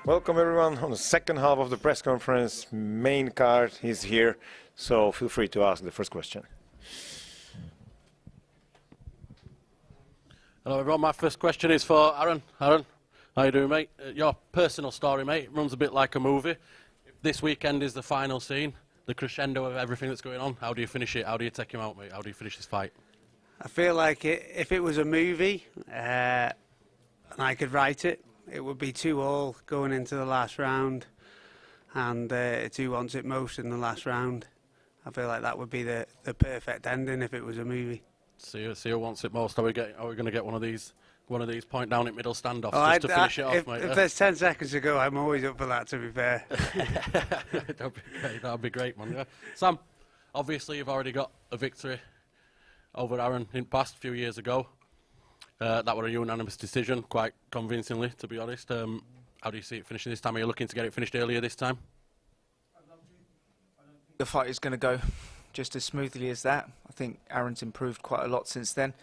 Speaker 1: Welcome everyone on the second half of the press conference. Main card is here, so feel free to ask the first question.
Speaker 10: Hello everyone, my first question is for Aaron. Aaron, how you doing, mate? Your personal story, mate, runs a bit like a movie. This weekend is the final scene, the crescendo of everything that's going on. How do you finish it? How do you take him out, mate? How do you finish this fight?
Speaker 2: I feel like if it was a movie and I could write it, it would be 2-2 going into the last round, and it's who wants it most in the last round. I feel like that would be the perfect ending if it was a movie.
Speaker 10: See who wants it most. Are we going to get one of these point down at middle standoffs just to finish it off, mate?
Speaker 2: If there's 10 seconds to go, I'm always up for that, to be fair.
Speaker 10: That'd be great, man. Yeah. Sam, obviously you've already got a victory over Aaron in the past, a few years ago. That was a unanimous decision, quite convincingly, to be honest. How do you see it finishing this time? Are you looking to get it finished earlier this time?
Speaker 21: The fight is going to go just as smoothly as that. I think Aaron's improved quite a lot since then.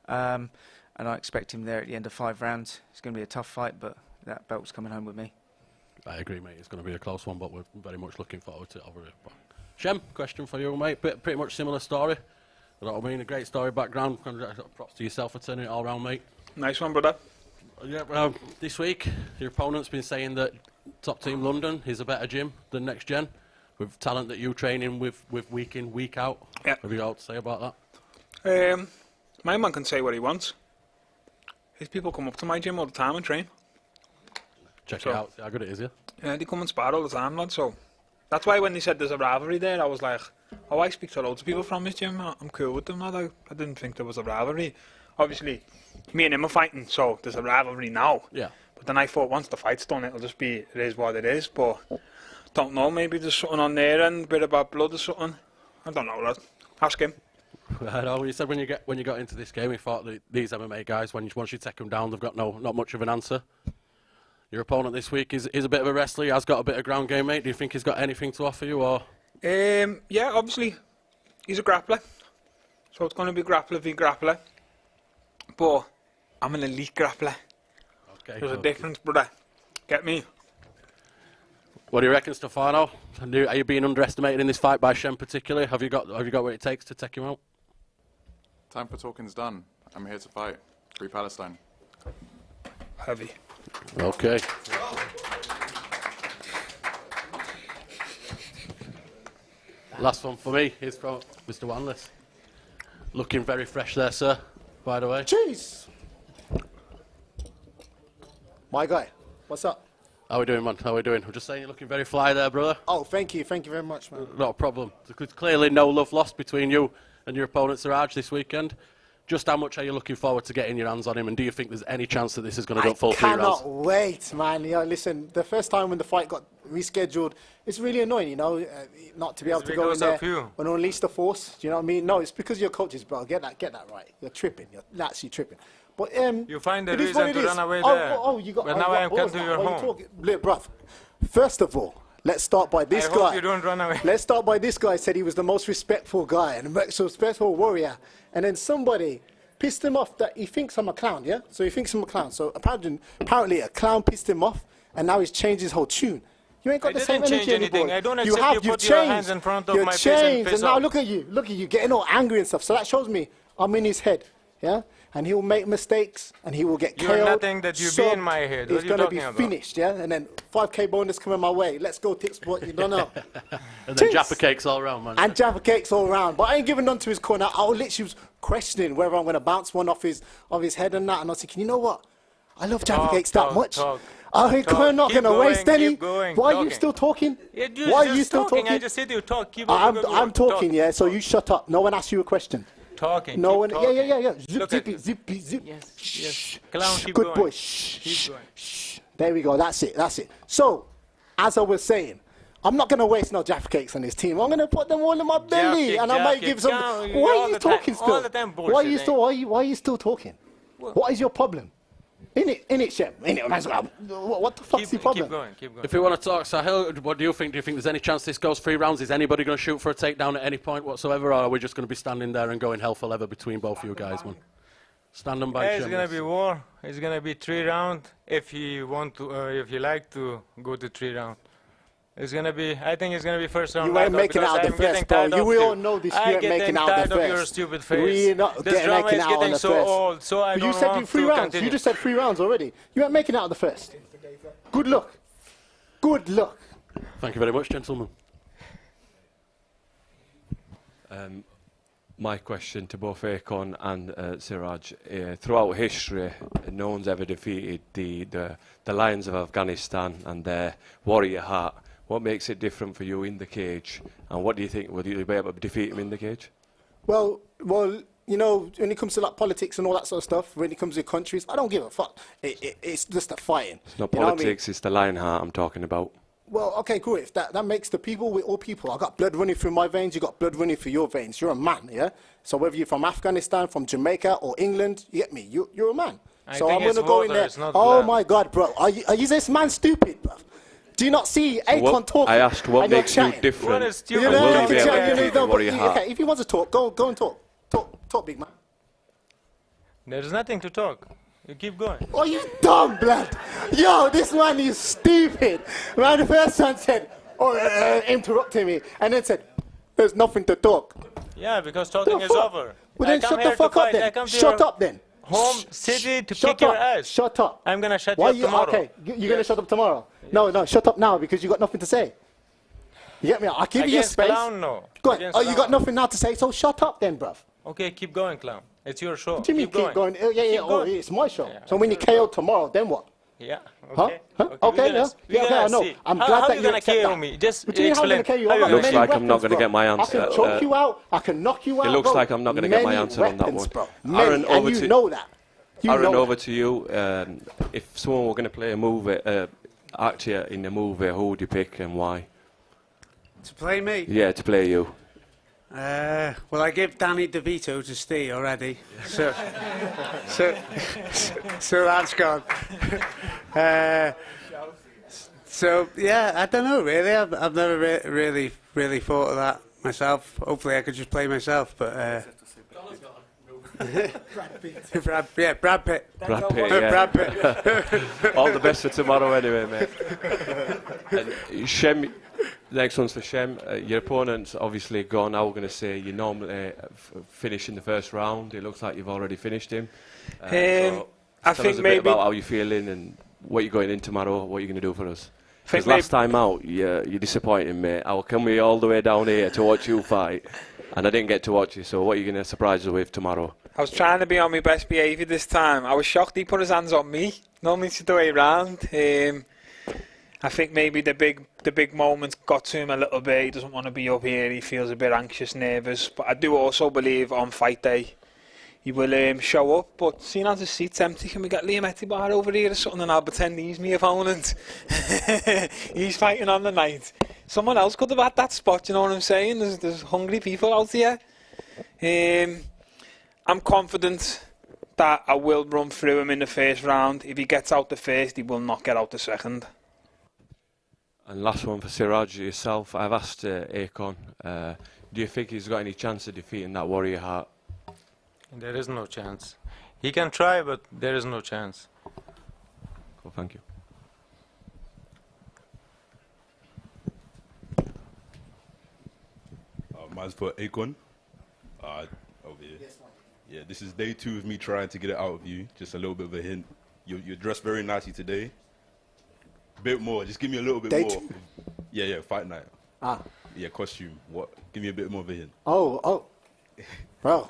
Speaker 21: And I expect him there at the end of 5 rounds. It's going to be a tough fight, but that belt's coming home with me.
Speaker 10: I agree, mate. It's going to be a close one, but we're very much looking forward to it over here. Shem, question for you, mate. Pretty much similar story. You know what I mean? A great story background. Props to yourself for turning it all around, mate.
Speaker 22: Nice one, brother.
Speaker 10: Yeah, this week, your opponent's been saying that Top Team London is a better gym than Next Gen, with talent that you train in with week in, week out.
Speaker 22: Yeah.
Speaker 10: Have you got to say about that?
Speaker 22: My man can say what he wants. His people come up to my gym all the time and train.
Speaker 10: Check it out, see how good it is, yeah?
Speaker 22: Yeah, they come and spar all the time, lad, so... That's why when they said there's a rivalry there, I was like, oh, I speak to loads of people from this gym, I'm cool with them, lad. I didn't think there was a rivalry. Obviously, me and him are fighting, so there's a rivalry now.
Speaker 10: Yeah.
Speaker 22: But then I thought once the fight's done, it'll just be, it is what it is, but... Don't know, maybe there's something on there and a bit about blood or something. I don't know, lad. Ask him.
Speaker 10: I know, you said when you got into this game, you thought that these MMA guys, once you take them down, they've got not much of an answer. Your opponent this week is a bit of a wrestler. He has got a bit of ground game, mate. Do you think he's got anything to offer you, or?
Speaker 22: Yeah, obviously, he's a grappler. So it's going to be grappler v grappler. But I'm an elite grappler.
Speaker 10: Okay.
Speaker 22: There's a difference, brother. Get me?
Speaker 10: What do you reckon, Stefano? Are you being underestimated in this fight by Shem particularly? Have you got what it takes to take him out?
Speaker 23: Time for talking's done. I'm here to fight. Free Palestine.
Speaker 22: Heavy.
Speaker 10: Okay. Last one for me is from Mr. Wanless. Looking very fresh there, sir, by the way.
Speaker 24: Jeez! My guy, what's up?
Speaker 10: How we doing, man? How we doing? I'm just saying you're looking very fly there, brother.
Speaker 24: Oh, thank you very much, man.
Speaker 10: Not a problem. There's clearly no love lost between you and your opponent, Siraj, this weekend. Just how much are you looking forward to getting your hands on him, and do you think there's any chance that this is going to go full 3 rounds?
Speaker 24: I cannot wait, man. You know, listen, the first time when the fight got rescheduled, it's really annoying, you know, not to be able to go in there and unleash the force. Do you know what I mean? No, it's because of your coaches, bro. Get that right. You're tripping. You're actually tripping. But
Speaker 25: you find the reason to run away there.
Speaker 24: You got.
Speaker 25: But now I come to your home.
Speaker 24: Look, bruv. First of all, let's start by this guy.
Speaker 25: I hope you don't run away.
Speaker 24: Let's start by this guy. Said he was the most respectful guy and the most respectful warrior, and then somebody pissed him off that he thinks I'm a clown. Yeah. So he thinks I'm a clown. So apparently a clown pissed him off, and now he's changed his whole tune. You ain't got the same energy anymore.
Speaker 25: I don't accept you put your hands in front of my face and piss
Speaker 24: now
Speaker 25: off.
Speaker 24: look at you getting all angry and stuff. So that shows me I'm in his head. Yeah. And he'll make mistakes, and he will get KO'd.
Speaker 25: You're nothing that you be in my head. What
Speaker 24: It's going to be finished, yeah? And then 5K bonus coming my way. Let's go, Tip Sport. You don't know.
Speaker 10: And then Jaffa cakes all around, man.
Speaker 24: And Jaffa cakes all around. But I ain't giving none to his corner. I literally was questioning whether I'm going to bounce one off his head and that. And I was thinking, you know what? I love Jaffa cakes that much. I'm not going to waste any. Why are you still talking? Why are you still talking?
Speaker 25: I just said you talk.
Speaker 24: I'm talking, yeah? So you shut up. No one asked you a question.
Speaker 25: Talking.
Speaker 24: No one.
Speaker 25: Talking.
Speaker 24: Yeah. Zip.
Speaker 25: Yes. Clown, keep
Speaker 24: Good
Speaker 25: going.
Speaker 24: boy. Shh. There we go. That's it. So, as I was saying, I'm not going to waste no Jaffa cakes on this team. I'm going to put them all in my belly, and I might give some. Why are you talking still? Why are you still talking? What is your problem? In it, Shem. What the fuck's your problem?
Speaker 25: Keep going.
Speaker 10: If we want to talk, Sahil, what do you think? Do you think there's any chance this goes 3 rounds? Is anybody going to shoot for a takedown at any point whatsoever, or are we just going to be standing there and going hell for leather between both of you guys, man? Standing by
Speaker 25: It's
Speaker 10: Shem.
Speaker 25: gonna be war. It's gonna be 3 rounds. If you want to, if you like to go to 3 rounds, it's gonna be. I think it's gonna be first round.
Speaker 24: You ain't making out the first, bro. You all know this. You ain't making out the
Speaker 25: tired of your
Speaker 24: first.
Speaker 25: stupid face.
Speaker 24: We're not
Speaker 25: This drama
Speaker 24: making
Speaker 25: is
Speaker 24: out on
Speaker 25: getting
Speaker 24: the
Speaker 25: so
Speaker 24: first.
Speaker 25: old, so I
Speaker 24: You
Speaker 25: don't
Speaker 24: said
Speaker 25: want
Speaker 24: 3
Speaker 25: to
Speaker 24: rounds.
Speaker 25: continue.
Speaker 24: You just said 3 rounds already. You ain't making out the first. Good luck. Good luck.
Speaker 10: Thank you very much, gentlemen.
Speaker 4: My question to both Aon and Siraj. Throughout history, no one's ever defeated the Lions of Afghanistan and their warrior heart. What makes it different for you in the cage? And what do you think? Will you be able to defeat him in the cage?
Speaker 24: Well, you know, when it comes to like politics and all that sort of stuff, when it comes to countries, I don't give a fuck. It's just a fighting.
Speaker 4: It's not
Speaker 24: You know what I mean?
Speaker 4: politics, it's the lion heart I'm talking about.
Speaker 24: Well, okay, cool. If that makes the people with all people, I got blood running through my veins, you got blood running through your veins. You're a man, yeah? So whether you're from Afghanistan, from Jamaica, or England, you get me? You're a man. So I'm going to go in there. Oh, my God, bro. Are you this man stupid, bro? Do you not see Aon talking?
Speaker 4: I asked what makes you different.
Speaker 24: You
Speaker 4: And
Speaker 24: know,
Speaker 4: will you be able to defeat the warrior heart?
Speaker 24: okay, if he wants to talk, go and talk. Talk, big man.
Speaker 25: There's nothing to talk. You keep going.
Speaker 24: Oh, you dumb blood. Yo, this man is stupid. Man, the first one said, interrupting me, and then said, there's nothing to talk.
Speaker 25: Yeah, because talking is over.
Speaker 24: Well, then shut the fuck up then. Shut up then.
Speaker 25: Home city to
Speaker 24: Shut
Speaker 25: kick your
Speaker 24: up.
Speaker 25: ass.
Speaker 24: Shut up.
Speaker 25: I'm gonna shut
Speaker 24: Why
Speaker 25: you up tomorrow.
Speaker 24: Okay, you're going to shut up tomorrow. No, shut up now because you got nothing to say. You get me? I'll give you
Speaker 25: Against
Speaker 24: space.
Speaker 25: Clown, no.
Speaker 24: Go on.
Speaker 25: Against
Speaker 24: Oh, you got
Speaker 25: Clown.
Speaker 24: nothing now to say, so shut up then, bruv.
Speaker 25: Okay, keep going, Clown. It's your show.
Speaker 24: What do you mean keep going? Yeah.
Speaker 25: Keep
Speaker 24: Oh,
Speaker 25: going.
Speaker 24: it's my show. So when you KO tomorrow, then what?
Speaker 25: Yeah.
Speaker 24: Huh?
Speaker 25: Okay.
Speaker 24: Okay, yeah. Yeah, okay, I know. I'm glad
Speaker 25: how
Speaker 24: that
Speaker 25: you
Speaker 24: you
Speaker 25: gonna
Speaker 24: accept
Speaker 25: KO
Speaker 24: that.
Speaker 25: me? Just
Speaker 24: What do you mean how I'm
Speaker 25: explain.
Speaker 24: gonna KO you?
Speaker 25: How
Speaker 24: I've
Speaker 25: you
Speaker 24: got
Speaker 25: gonna
Speaker 4: Looks
Speaker 24: many
Speaker 4: like I'm not
Speaker 24: weapons,
Speaker 4: going to
Speaker 24: bro.
Speaker 4: get my
Speaker 24: I
Speaker 4: answer.
Speaker 24: can choke you out. I can knock you out.
Speaker 4: It looks
Speaker 24: bro.
Speaker 4: like I'm not going to get my
Speaker 24: Many
Speaker 4: answer on that
Speaker 24: weapons,
Speaker 4: one.
Speaker 24: bro.
Speaker 4: Aaron,
Speaker 24: Many, and
Speaker 4: over
Speaker 24: you
Speaker 4: to
Speaker 24: know that. You
Speaker 4: Aaron,
Speaker 24: know
Speaker 4: over to you. If someone were going to play a movie, actor in a movie, who would you pick and why?
Speaker 7: To play me?
Speaker 4: Yeah, to play you.
Speaker 7: Well, I gave Danny DeVito to Steve already, so that's gone. So yeah, I don't know really. I've never really thought of that myself. Hopefully, I could just play myself, but. Brad Pitt.
Speaker 4: Brad Pitt, yeah.
Speaker 7: Brad Pitt.
Speaker 4: All the best for tomorrow anyway, mate. And Shem, the next one's for Shem. Your opponent's obviously gone. Now we're going to say you normally finish in the first round. It looks like you've already finished him. So
Speaker 22: I
Speaker 4: tell
Speaker 22: think
Speaker 4: us a
Speaker 22: maybe
Speaker 4: bit about how you're feeling and what you're going in tomorrow, what you're going to do for us. Because last time out, you're disappointing, mate. I come here all the way down here to watch you fight, and I didn't get to watch you, so what are you going to surprise us with tomorrow?
Speaker 22: I was trying to be on my best behaviour this time. I was shocked he put his hands on me. Normally it's the way round. I think maybe the big moments got to him a little bit. He doesn't want to be up here. He feels a bit anxious, nervous. But I do also believe on fight day he will show up. But seeing as the seat's empty, can we get Liam Etibar over here or something, and I'll pretend he's my opponent. He's fighting on the night. Someone else could have had that spot, you know what I'm saying? There's hungry people out here. I'm confident that I will run through him in the first round. If he gets out the first, he will not get out the second.
Speaker 4: And last one for Siraj, yourself. I've asked Aon, do you think he's got any chance of defeating that warrior heart?
Speaker 25: There is no chance. He can try, but there is no chance.
Speaker 4: Cool, thank you.
Speaker 9: Mine's for Aon. Over here. Yeah, this is day 2 of me trying to get it out of you. Just a little bit of a hint. You're dressed very nicely today. Bit more. Just give me a little bit
Speaker 24: Day
Speaker 9: more.
Speaker 24: 2?
Speaker 9: Yeah, fight night.
Speaker 24: Ah.
Speaker 9: Yeah, costume. What? Give me a bit more of a hint.
Speaker 24: Oh. Bro,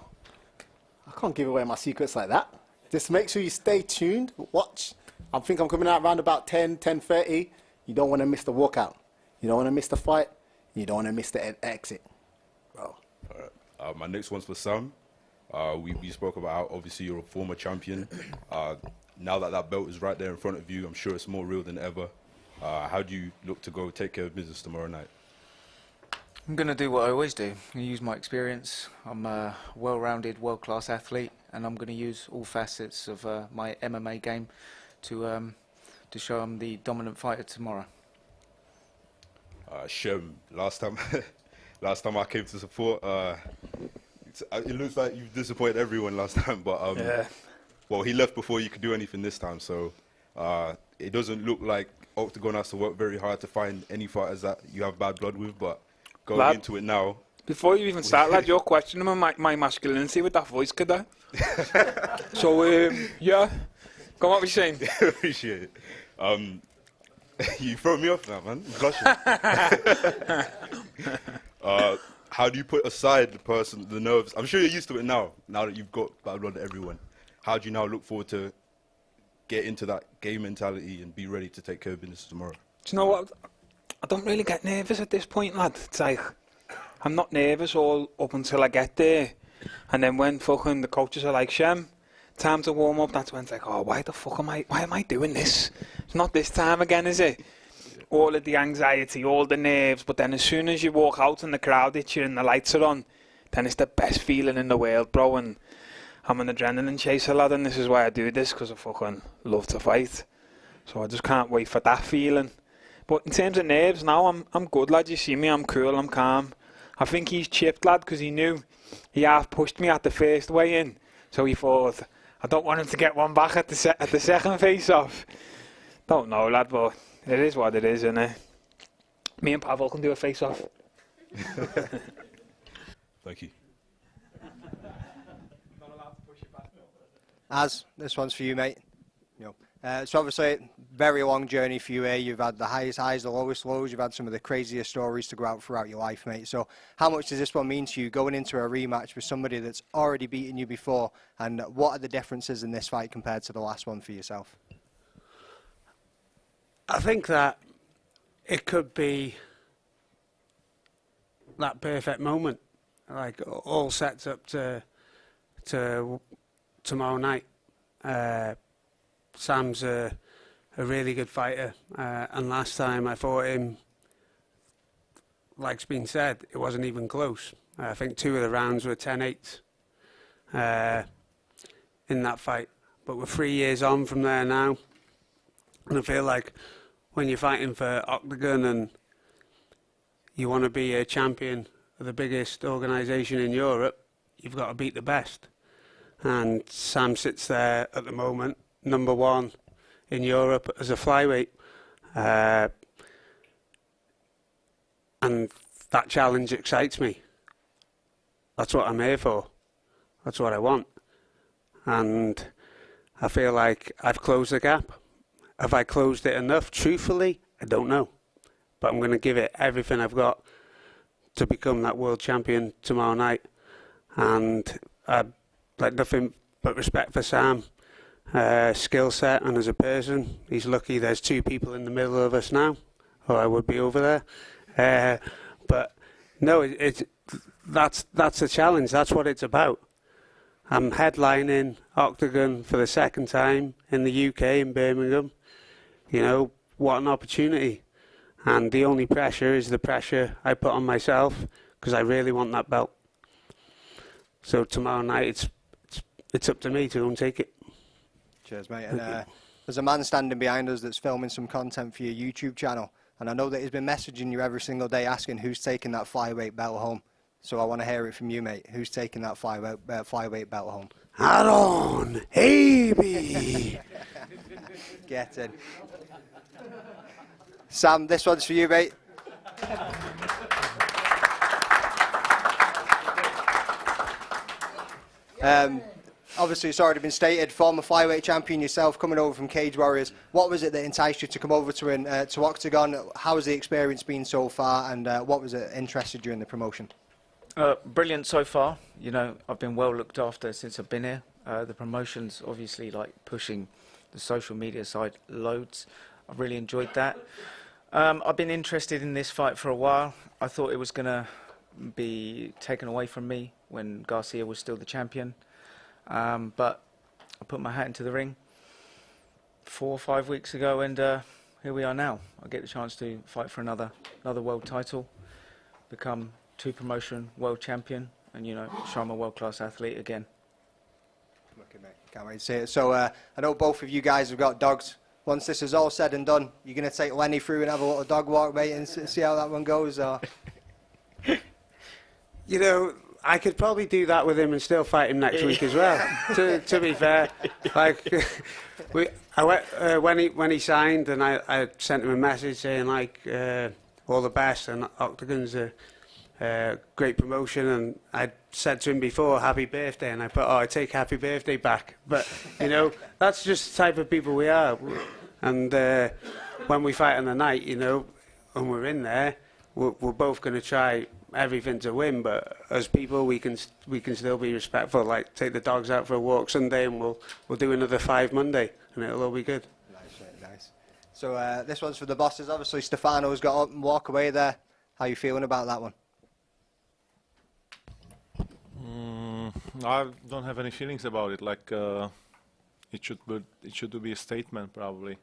Speaker 24: I can't give away my secrets like that. Just make sure you stay tuned. Watch. I think I'm coming out around about 10:30. You don't want to miss the walkout. You don't want to miss the fight. You don't want to miss the exit. Bro.
Speaker 9: All right. My next one's for Sam. We spoke about how obviously you're a former champion. Now that belt is right there in front of you, I'm sure it's more real than ever. How do you look to go take care of business tomorrow night?
Speaker 21: I'm going to do what I always do. I'm going to use my experience. I'm a well-rounded, world-class athlete, and I'm going to use all facets of my MMA game to show I'm the dominant fighter tomorrow.
Speaker 9: Shem, last time I came to support, it looks like you've disappointed everyone last time, but
Speaker 22: Yeah.
Speaker 9: well, he left before you could do anything this time, so it doesn't look like Octagon has to work very hard to find any fighters that you have bad blood with, but going
Speaker 22: Lad,
Speaker 9: into it now...
Speaker 22: Before you even start, lad, you're questioning my masculinity with that voice, kid. So, yeah, go on, what were you saying?
Speaker 9: Appreciate it. You throw me off now, man. I'm blushing. How do you put aside the nerves? I'm sure you're used to it now that you've got bad blood to everyone. How do you now look forward to get into that game mentality and be ready to take care of business tomorrow?
Speaker 22: Do you know what? I don't really get nervous at this point, lad. It's like, I'm not nervous all up until I get there. And then when fucking the coaches are like, Shem, time to warm up, that's when it's like, oh, why am I doing this? It's not this time again, is it? All of the anxiety, all the nerves, but then as soon as you walk out and the crowd hits you and the lights are on, then it's the best feeling in the world, bro. And I'm an adrenaline chaser, lad, and this is why I do this, because I fucking love to fight. So I just can't wait for that feeling. But in terms of nerves, now I'm good, lad. You see me, I'm cool, I'm calm. I think he's chipped, lad, because he knew he half pushed me at the first way in. So he thought, I don't want him to get one back at the second face-off. Don't know, lad, but it is what it is, innit? Me and Pavel can do a face-off.
Speaker 9: Thank you.
Speaker 8: This one's for you, mate. So obviously, very long journey for you here. You've had the highest highs, the lowest lows. You've had some of the craziest stories to go out throughout your life, mate. So how much does this one mean to you, going into a rematch with somebody that's already beaten you before? And what are the differences in this fight compared to the last one for yourself?
Speaker 7: I think that it could be that perfect moment, like all sets up to tomorrow night. Sam's a really good fighter, and last time I fought him, like's been said, it wasn't even close. I think 2 of the rounds were 10-8 in that fight. But we're 3 years on from there now, and I feel like when you're fighting for Octagon and you want to be a champion of the biggest organisation in Europe, you've got to beat the best. And Sam sits there at the moment, #1 in Europe as a flyweight. And that challenge excites me. That's what I'm here for. That's what I want. And I feel like I've closed the gap. Have I closed it enough? Truthfully, I don't know. But I'm going to give it everything I've got to become that world champion tomorrow night. And I'd like nothing but respect for Sam. Skill set and as a person, he's lucky there's 2 people in the middle of us now, or I would be over there. But no, that's the challenge. That's what it's about. I'm headlining Octagon for the 2nd time in the UK in Birmingham. You know, what an opportunity. And the only pressure is the pressure I put on myself, because I really want that belt. So tomorrow night, it's up to me to go and take it.
Speaker 8: Cheers, mate. And there's a man standing behind us that's filming some content for your YouTube channel. And I know that he's been messaging you every single day asking who's taking that flyweight belt home. So I want to hear it from you, mate. Who's taking that flyweight belt home?
Speaker 7: Aon, baby.
Speaker 8: Get in. Sam, this one's for you, mate. Obviously, it's already been stated, former flyweight champion yourself, coming over from Cage Warriors. What was it that enticed you to come over to Octagon? How has the experience been so far, and what was it interested you in the promotion?
Speaker 21: Brilliant so far. You know, I've been well looked after since I've been here. The promotion's obviously like pushing the social media side loads. I've really enjoyed that. I've been interested in this fight for a while. I thought it was going to be taken away from me when Garcia was still the champion. But I put my hat into the ring 4 or 5 weeks ago, and here we are now. I get the chance to fight for another world title, become 2-promotion world champion, and, you know, show I'm a world-class athlete again.
Speaker 8: Okay, mate. Can't wait to see it. So I know both of you guys have got dogs. Once this is all said and done, you're going to take Lenny through and have a little dog walk, mate, and see how that one goes? Or?
Speaker 7: You know, I could probably do that with him and still fight him next week as well. To be fair, like when he signed, and I sent him a message saying like all the best, and Octagon's a great promotion, and I said to him before happy birthday, and I put I take happy birthday back. But you know, that's just the type of people we are, and when we fight on the night, you know, and we're in there, we're both going to try everything to win, but as people we can still be respectful, like take the dogs out for a walk Sunday, and we'll do another 5 Monday, and it'll all be good.
Speaker 8: Nice. So this one's for the bosses. Obviously Stefano's got up and walk away there. How are you feeling about that one?
Speaker 2: I don't have any feelings about it. Like it should be a statement probably,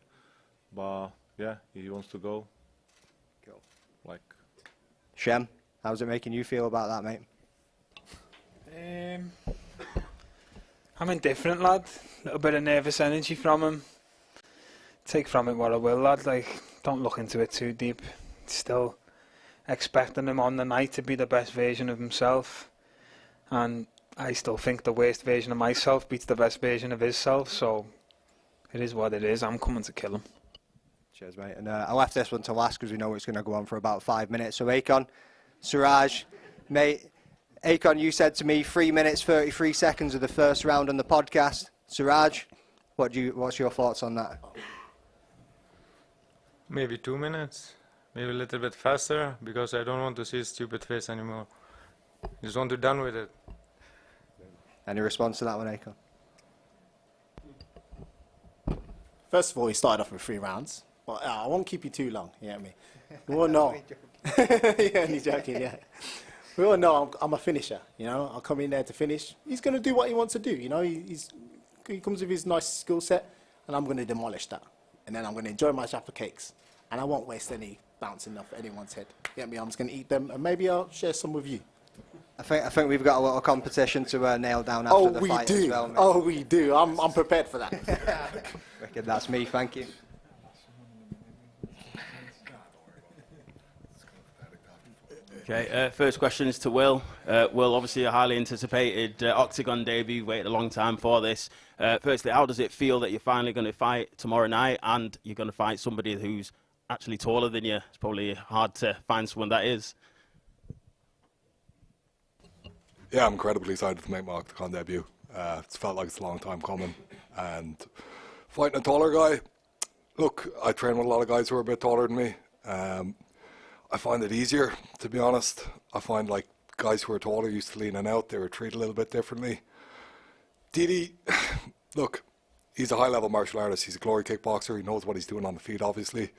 Speaker 2: but yeah, he wants to go.
Speaker 8: Cool.
Speaker 2: Like
Speaker 8: Shem, how's it making you feel about that, mate?
Speaker 22: I'm indifferent, lad. A little bit of nervous energy from him. Take from it what I will, lad. Like, don't look into it too deep. Still expecting him on the night to be the best version of himself. And I still think the worst version of myself beats the best version of himself. So it is what it is. I'm coming to kill him.
Speaker 8: Cheers, mate. And I left this one to last because we know it's going to go on for about 5 minutes. So Aon, Siraj, mate. Aon, you said to me 3 minutes 33 seconds of the first round on the podcast. Siraj, what's your thoughts on that?
Speaker 25: Maybe 2 minutes, maybe a little bit faster, because I don't want to see his stupid face anymore. Just want to be done with it.
Speaker 8: Any response to that one, Aon?
Speaker 24: First of all, he started off with 3 rounds, but I won't keep you too long. You get me? We all know. Yeah, he's joking. Yeah, we all know I'm a finisher. You know, I'll come in there to finish. He's going to do what he wants to do. You know, he comes with his nice skill set, and I'm going to demolish that. And then I'm going to enjoy my Jaffa cakes, and I won't waste any bouncing off anyone's head. You get me? I'm just going to eat them, and maybe I'll share some with you.
Speaker 8: I think we've got a little competition to nail down after the fight as well, mate.
Speaker 24: Oh, we do. I'm prepared for that.
Speaker 8: Wicked, that's me. Thank you.
Speaker 6: Okay, first question is to Will. Will, obviously a highly anticipated Octagon debut, waited a long time for this. Firstly, how does it feel that you're finally going to fight tomorrow night, and you're going to fight somebody who's actually taller than you? It's probably hard to find someone that is.
Speaker 11: Yeah, I'm incredibly excited to make my Octagon debut. It's felt like it's a long time coming, and fighting a taller guy, look, I train with a lot of guys who are a bit taller than me. I find it easier, to be honest. I find like guys who are taller used to leaning out, they were treated a little bit differently. Didi, look, he's a high-level martial artist. He's a glory kickboxer. He knows what he's doing on the feet, obviously.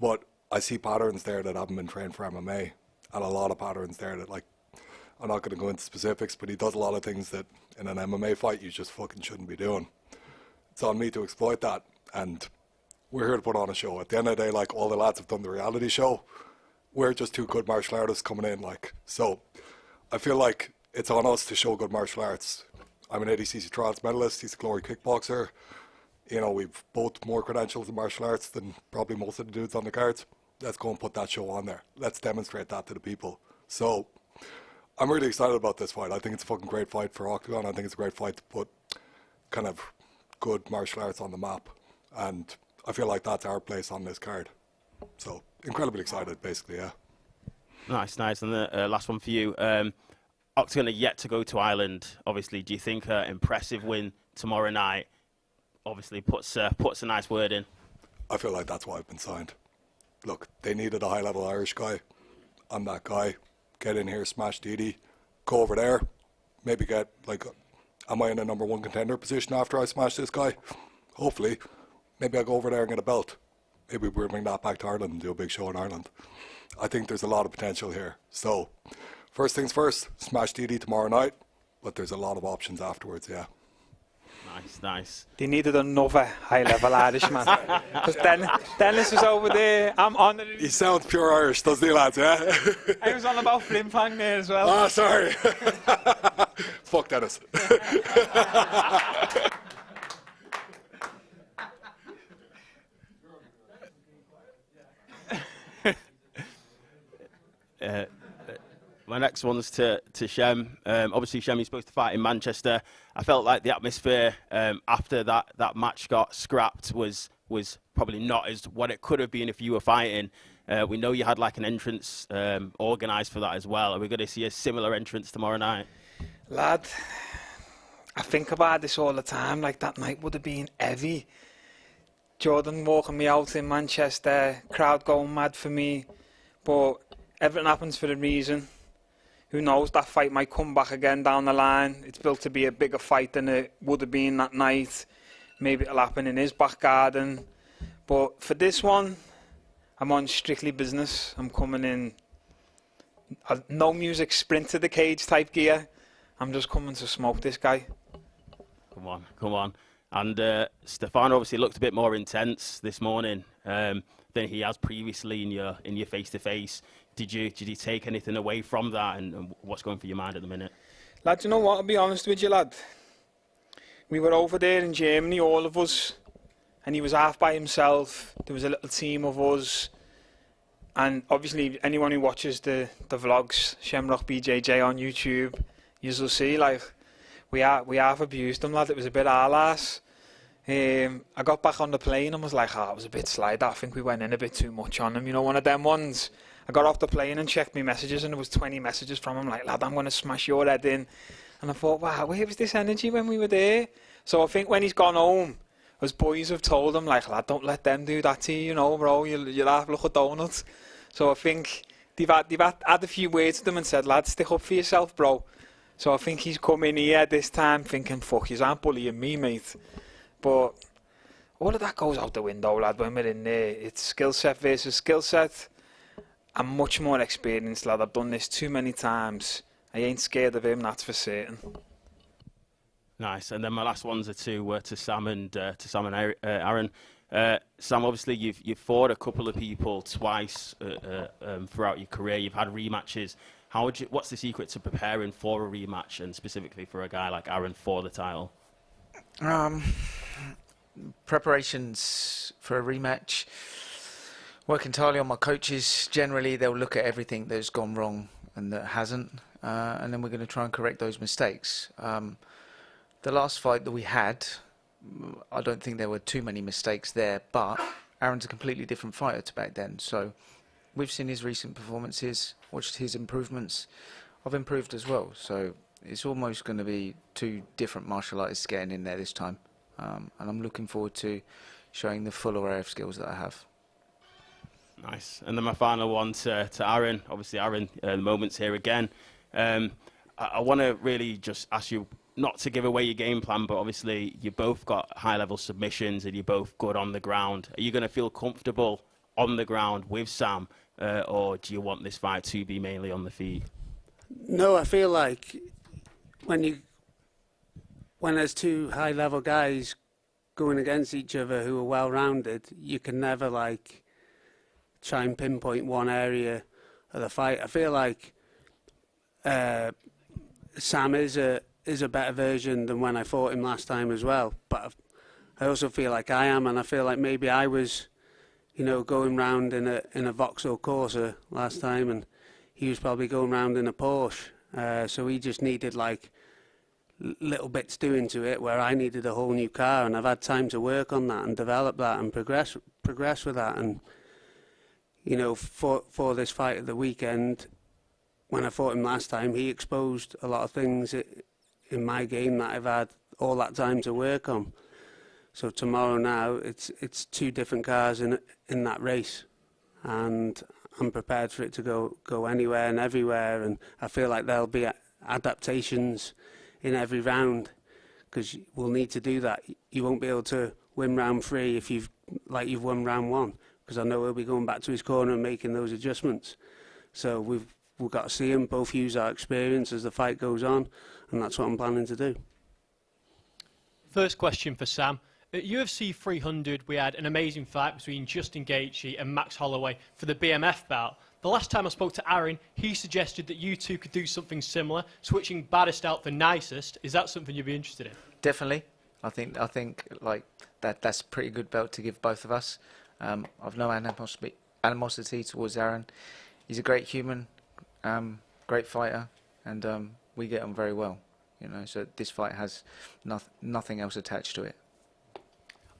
Speaker 11: But I see patterns there that haven't been trained for MMA, and a lot of patterns there that, like, I'm not going to go into specifics, but he does a lot of things that in an MMA fight you just fucking shouldn't be doing. It's on me to exploit that, and we're here to put on a show. At the end of the day, like, all the lads have done the reality show. We're just 2 good martial artists coming in, like, so I feel like it's on us to show good martial arts. I'm an ADCC trials medalist. He's a glory kickboxer. You know, we've both more credentials in martial arts than probably most of the dudes on the cards. Let's go and put that show on there. Let's demonstrate that to the people. So I'm really excited about this fight. I think it's a fucking great fight for Octagon. I think it's a great fight to put kind of good martial arts on the map. And I feel like that's our place on this card. So incredibly excited, basically, yeah.
Speaker 6: Nice. And the last one for you. Octagon are yet to go to Ireland. Obviously, do you think an impressive win tomorrow night obviously puts a nice word in?
Speaker 11: I feel like that's why I've been signed. Look, they needed a high-level Irish guy. I'm that guy. Get in here, smash Didi, go over there, maybe get, like, am I in a #1 contender position after I smash this guy? Hopefully. Maybe I'll go over there and get a belt. Maybe we'll bring that back to Ireland and do a big show in Ireland. I think there's a lot of potential here. So, first things first, smash DD tomorrow night, but there's a lot of options afterwards, yeah.
Speaker 6: Nice.
Speaker 22: They needed another high-level Irishman. Because Dennis was over there. I'm on it.
Speaker 11: He sounds pure Irish, doesn't he, lads, yeah?
Speaker 22: I was on about flim-fang there as well.
Speaker 11: Ah, sorry. Fuck Dennis.
Speaker 6: My next one's to Shem. Obviously, Shem, you're supposed to fight in Manchester. I felt like the atmosphere after that match got scrapped was probably not as what it could have been if you were fighting. We know you had like an entrance organised for that as well. Are we going to see a similar entrance tomorrow night?
Speaker 22: Lad, I think about this all the time. Like, that night would have been heavy. Jordan walking me out in Manchester, crowd going mad for me. But everything happens for a reason. Who knows, that fight might come back again down the line. It's built to be a bigger fight than it would have been that night. Maybe it'll happen in his back garden. But for this one, I'm on strictly business. I'm coming in no music, sprint to the cage type gear. I'm just coming to smoke this guy.
Speaker 6: Come on. And Stefano obviously looked a bit more intense this morning than he has previously in your face-to-face. Did you take anything away from that, and what's going through your mind at the minute?
Speaker 22: Lad, you know what, I'll be honest with you, lad. We were over there in Germany, all of us, and he was half by himself. There was a little team of us. And obviously, anyone who watches the vlogs, Shamrock BJJ on YouTube, you'll see, like, we have abused him, lad. It was a bit our ass. I got back on the plane and was like, it was a bit slight. I think we went in a bit too much on him. You know, one of them ones. I got off the plane and checked my messages, and there was 20 messages from him, like, lad, I'm going to smash your head in. And I thought, wow, where was this energy when we were there? So I think when he's gone home, his boys have told him, like, lad, don't let them do that to you, you know, bro, you'll have look at donuts. So I think they've had a few words to them and said, lad, stick up for yourself, bro. So I think he's come in here this time thinking, fuck, you aren't bullying me, mate. But all of that goes out the window, lad, when we're in there. It's skill set versus skill set. I'm much more experienced, lad. I've done this too many times. I ain't scared of him, that's for certain.
Speaker 6: Nice. And then my last ones are to Sam and Aaron. Sam, obviously you've fought a couple of people twice throughout your career. You've had rematches. What's the secret to preparing for a rematch, and specifically for a guy like Aaron for the title?
Speaker 21: Preparations for a rematch. Work entirely on my coaches. Generally, they'll look at everything that's gone wrong and that hasn't, and then we're going to try and correct those mistakes. The last fight that we had, I don't think there were too many mistakes there, but Aaron's a completely different fighter to back then. So we've seen his recent performances, watched his improvements. I've improved as well. So it's almost going to be two different martial artists getting in there this time. And I'm looking forward to showing the full array of skills that I have.
Speaker 6: Nice. And then my final one to Aaron. Obviously, Aaron, the moment's here again. I want to really just ask you not to give away your game plan, but obviously you both got high-level submissions and you're both good on the ground. Are you going to feel comfortable on the ground with Sam, or do you want this fight to be mainly on the feet?
Speaker 7: No, I feel like when there's two high-level guys going against each other who are well-rounded, you can never like try and pinpoint one area of the fight. I feel like Sam is a better version than when I fought him last time as well, but I also feel like I am, and I feel like maybe I was, going round in a Vauxhall Corsa last time, and he was probably going round in a Porsche, so he just needed like little bits doing to it where I needed a whole new car, and I've had time to work on that and develop that and progress with that. And for this fight at the weekend, when I fought him last time, he exposed a lot of things in my game that I've had all that time to work on. So tomorrow now, it's two different cars in that race, and I'm prepared for it to go anywhere and everywhere, and I feel like there'll be adaptations in every round, because we'll need to do that. You won't be able to win round 3 if you've won round 1, because I know he'll be going back to his corner and making those adjustments. So we've got to see them both use our experience as the fight goes on, and that's what I'm planning to do.
Speaker 5: First question for Sam. At UFC 300, we had an amazing fight between Justin Gaethje and Max Holloway for the BMF bout. The last time I spoke to Aaron, he suggested that you two could do something similar, switching baddest out for nicest. Is that something you'd be interested in?
Speaker 21: Definitely. I think like that's a pretty good belt to give both of us. I've no animosity towards Aaron. He's a great human, great great fighter, and we get on very well. You know, so this fight has nothing else attached to it.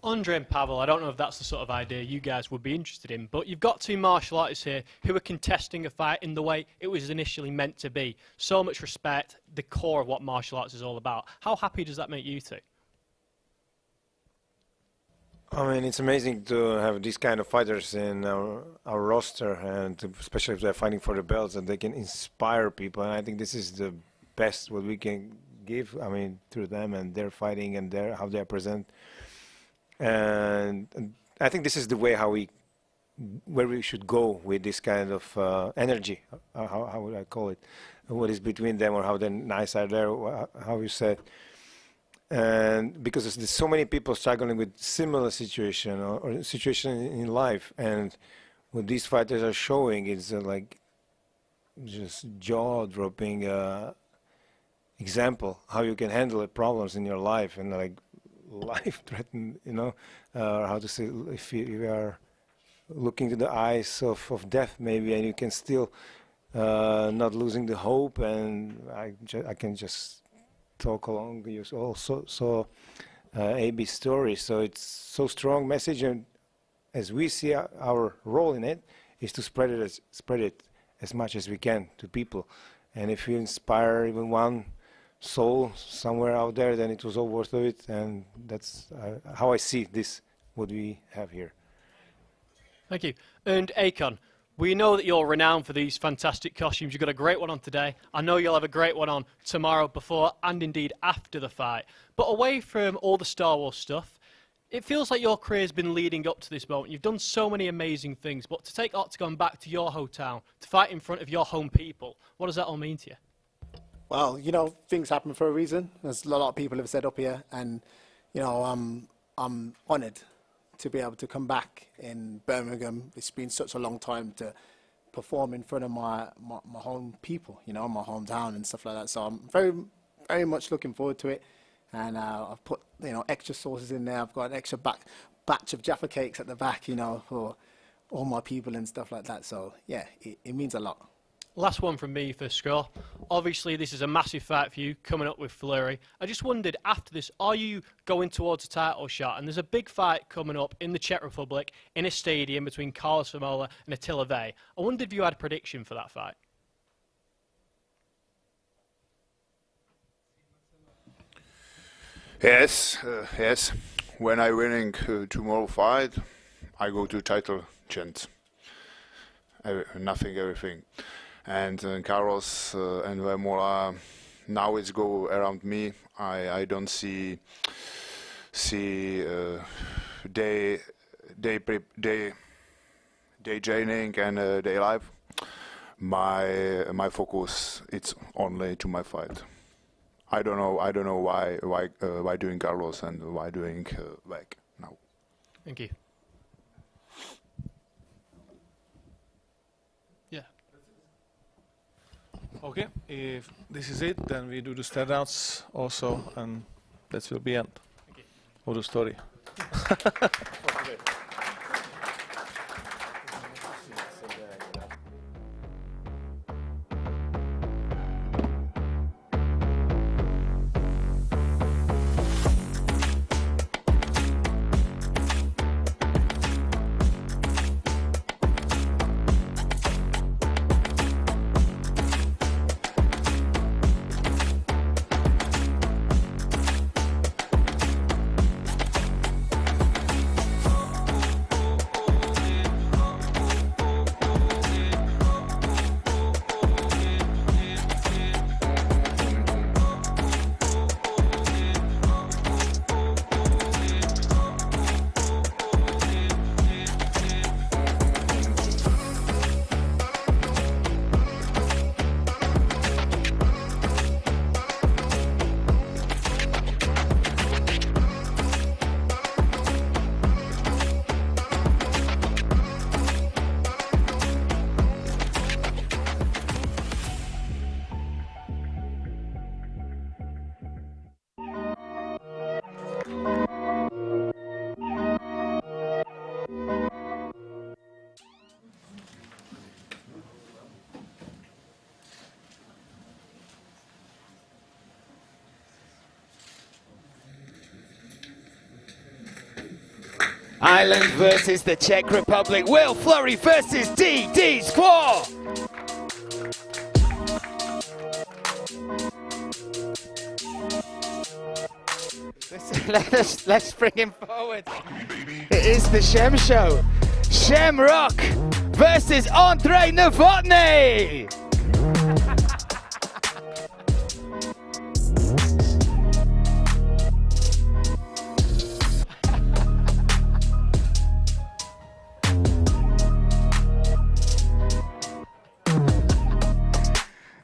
Speaker 5: Andre and Pavel, I don't know if that's the sort of idea you guys would be interested in, but you've got two martial artists here who are contesting a fight in the way it was initially meant to be. So much respect, the core of what martial arts is all about. How happy does that make you two?
Speaker 1: I mean, it's amazing to have these kind of fighters in our roster, and especially if they're fighting for the belts, and they can inspire people. And I think this is the best what we can give. I mean, through them and their fighting and how they present. And I think this is the way where we should go with this kind of energy. How would I call it? What is between them, or how nice are there? How you said. And because there's so many people struggling with similar situation or situation in life, and what these fighters are showing is like just jaw-dropping example how you can handle problems in your life, and like life-threatening, you know, how to say, if you are looking to the eyes of death maybe, and you can still not losing the hope. And I can just talk along you also so AB's story. So it's so strong message, and as we see our role in it is to spread it as much as we can to people. And if you inspire even one soul somewhere out there, then it was all worth it. And that's how I see this, what we have here.
Speaker 5: Thank you. And Aon, we know that you're renowned for these fantastic costumes. You've got a great one on today. I know you'll have a great one on tomorrow, before and indeed after the fight. But away from all the Star Wars stuff, it feels like your career's been leading up to this moment. You've done so many amazing things, but to take Octagon back to your hometown, to fight in front of your home people, what does that all mean to you?
Speaker 24: Well, you know, things happen for a reason. As a lot of people have said up here, and you know, I'm honoured to be able to come back in Birmingham. It's been such a long time to perform in front of my home people, you know, my hometown and stuff like that. So I'm very much looking forward to it. And I've put, you know, extra sauces in there. I've got an extra batch of Jaffa cakes at the back, you know, for all my people and stuff like that. So yeah, it means a lot.
Speaker 5: Last one from me for score. Obviously, this is a massive fight for you coming up with Flurry. I just wondered, after this, are you going towards a title shot? And there's a big fight coming up in the Czech Republic in a stadium between Carlos Famola and Attila Vey. I wondered if you had a prediction for that fight.
Speaker 12: Yes. When I winning tomorrow fight, I go to title chance. Nothing, everything. And Carlos and Famola, now it's go around me. I don't see day training and day life. My focus it's only to my fight. I don't know why doing Carlos and why doing Bak now.
Speaker 5: Thank you.
Speaker 2: Okay, if this is it, then we do the stare downs also, and that will be end of the story.
Speaker 19: Ireland versus the Czech Republic. Will Flurry versus D Squaw. Let's bring him forward. It is the Shem Show. Shem Rock versus Andre Novotny.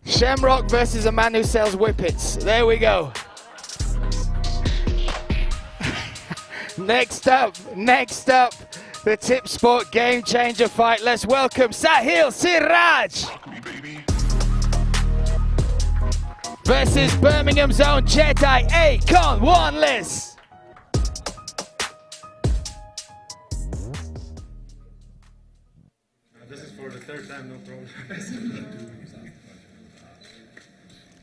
Speaker 19: Shamrock versus a man who sells whippets. There we go. Next up, the Tip Sport Game Changer fight. Let's welcome Sahil Siraj versus Birmingham's own Jedi Aon Wanless.
Speaker 13: This is for the third time, no problem.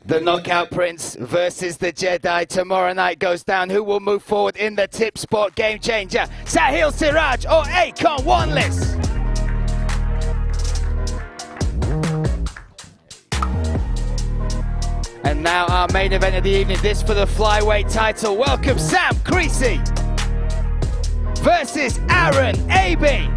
Speaker 19: The Knockout Prince versus the Jedi tomorrow night goes down. Who will move forward in the Tip Sport Game Changer? Sahil Siraj or Aon Wanless? And now our main event of the evening, this for the flyweight title. Welcome Sam Creasey versus Aaron Abbey.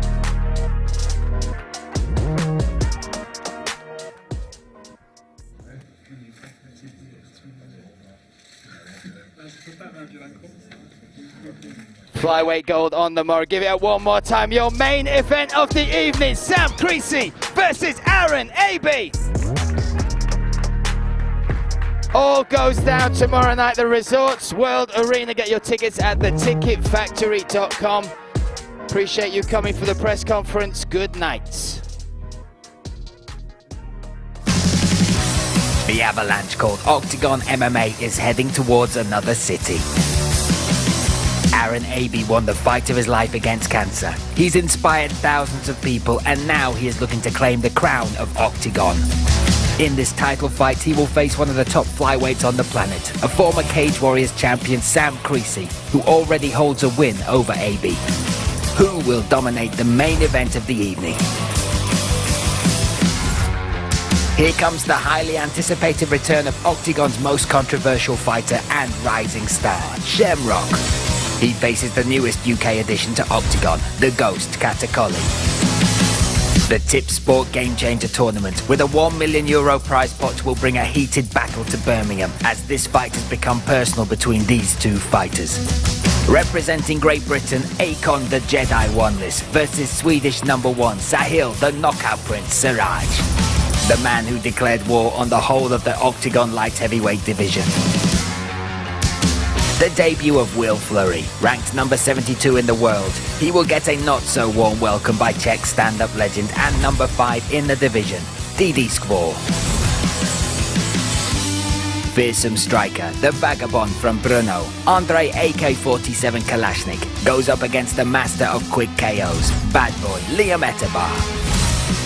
Speaker 19: Flyweight gold on the morrow. Give it up one more time. Your main event of the evening. Sam Creasey versus Aaron Abbey. All goes down tomorrow night. The Resorts World Arena. Get your tickets at theticketfactory.com. Appreciate you coming for the press conference. Good night.
Speaker 20: The avalanche called Octagon MMA is heading towards another city. Aaron Abbey won the fight of his life against cancer. He's inspired thousands of people, and now he is looking to claim the crown of Octagon. In this title fight, he will face one of the top flyweights on the planet, a former Cage Warriors champion, Sam Creasey, who already holds a win over Abbey. Who will dominate the main event of the evening? Here comes the highly anticipated return of Octagon's most controversial fighter and rising star, Shamrock. He faces the newest UK addition to Octagon, the Ghost Katakoli. The Tip Sport Game Changer tournament with a €1 million prize pot will bring a heated battle to Birmingham, as this fight has become personal between these two fighters. Representing Great Britain, Aon the Jedi Wanless versus Swedish #1 Sahil the Knockout Prince Siraj, the man who declared war on the whole of the Octagon light heavyweight division. The debut of Will Flurry, ranked number 72 in the world. He will get a not-so-warm welcome by Czech stand-up legend and number 5 in the division, D Squaw. Fearsome striker, the vagabond from Brno, Andre AK-47 Kalashnik, goes up against the master of quick KOs, bad boy Liam Etabar.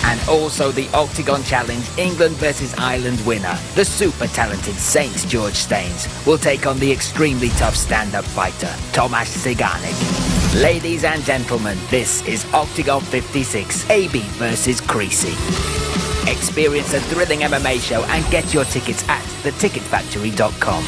Speaker 20: And also the Octagon Challenge England versus Ireland winner, the super talented St. George Staines, will take on the extremely tough stand-up fighter, Tomasz Siganik. Ladies and gentlemen, this is Octagon 56, Abbey versus Creasey. Experience a thrilling MMA show and get your tickets at theticketfactory.com.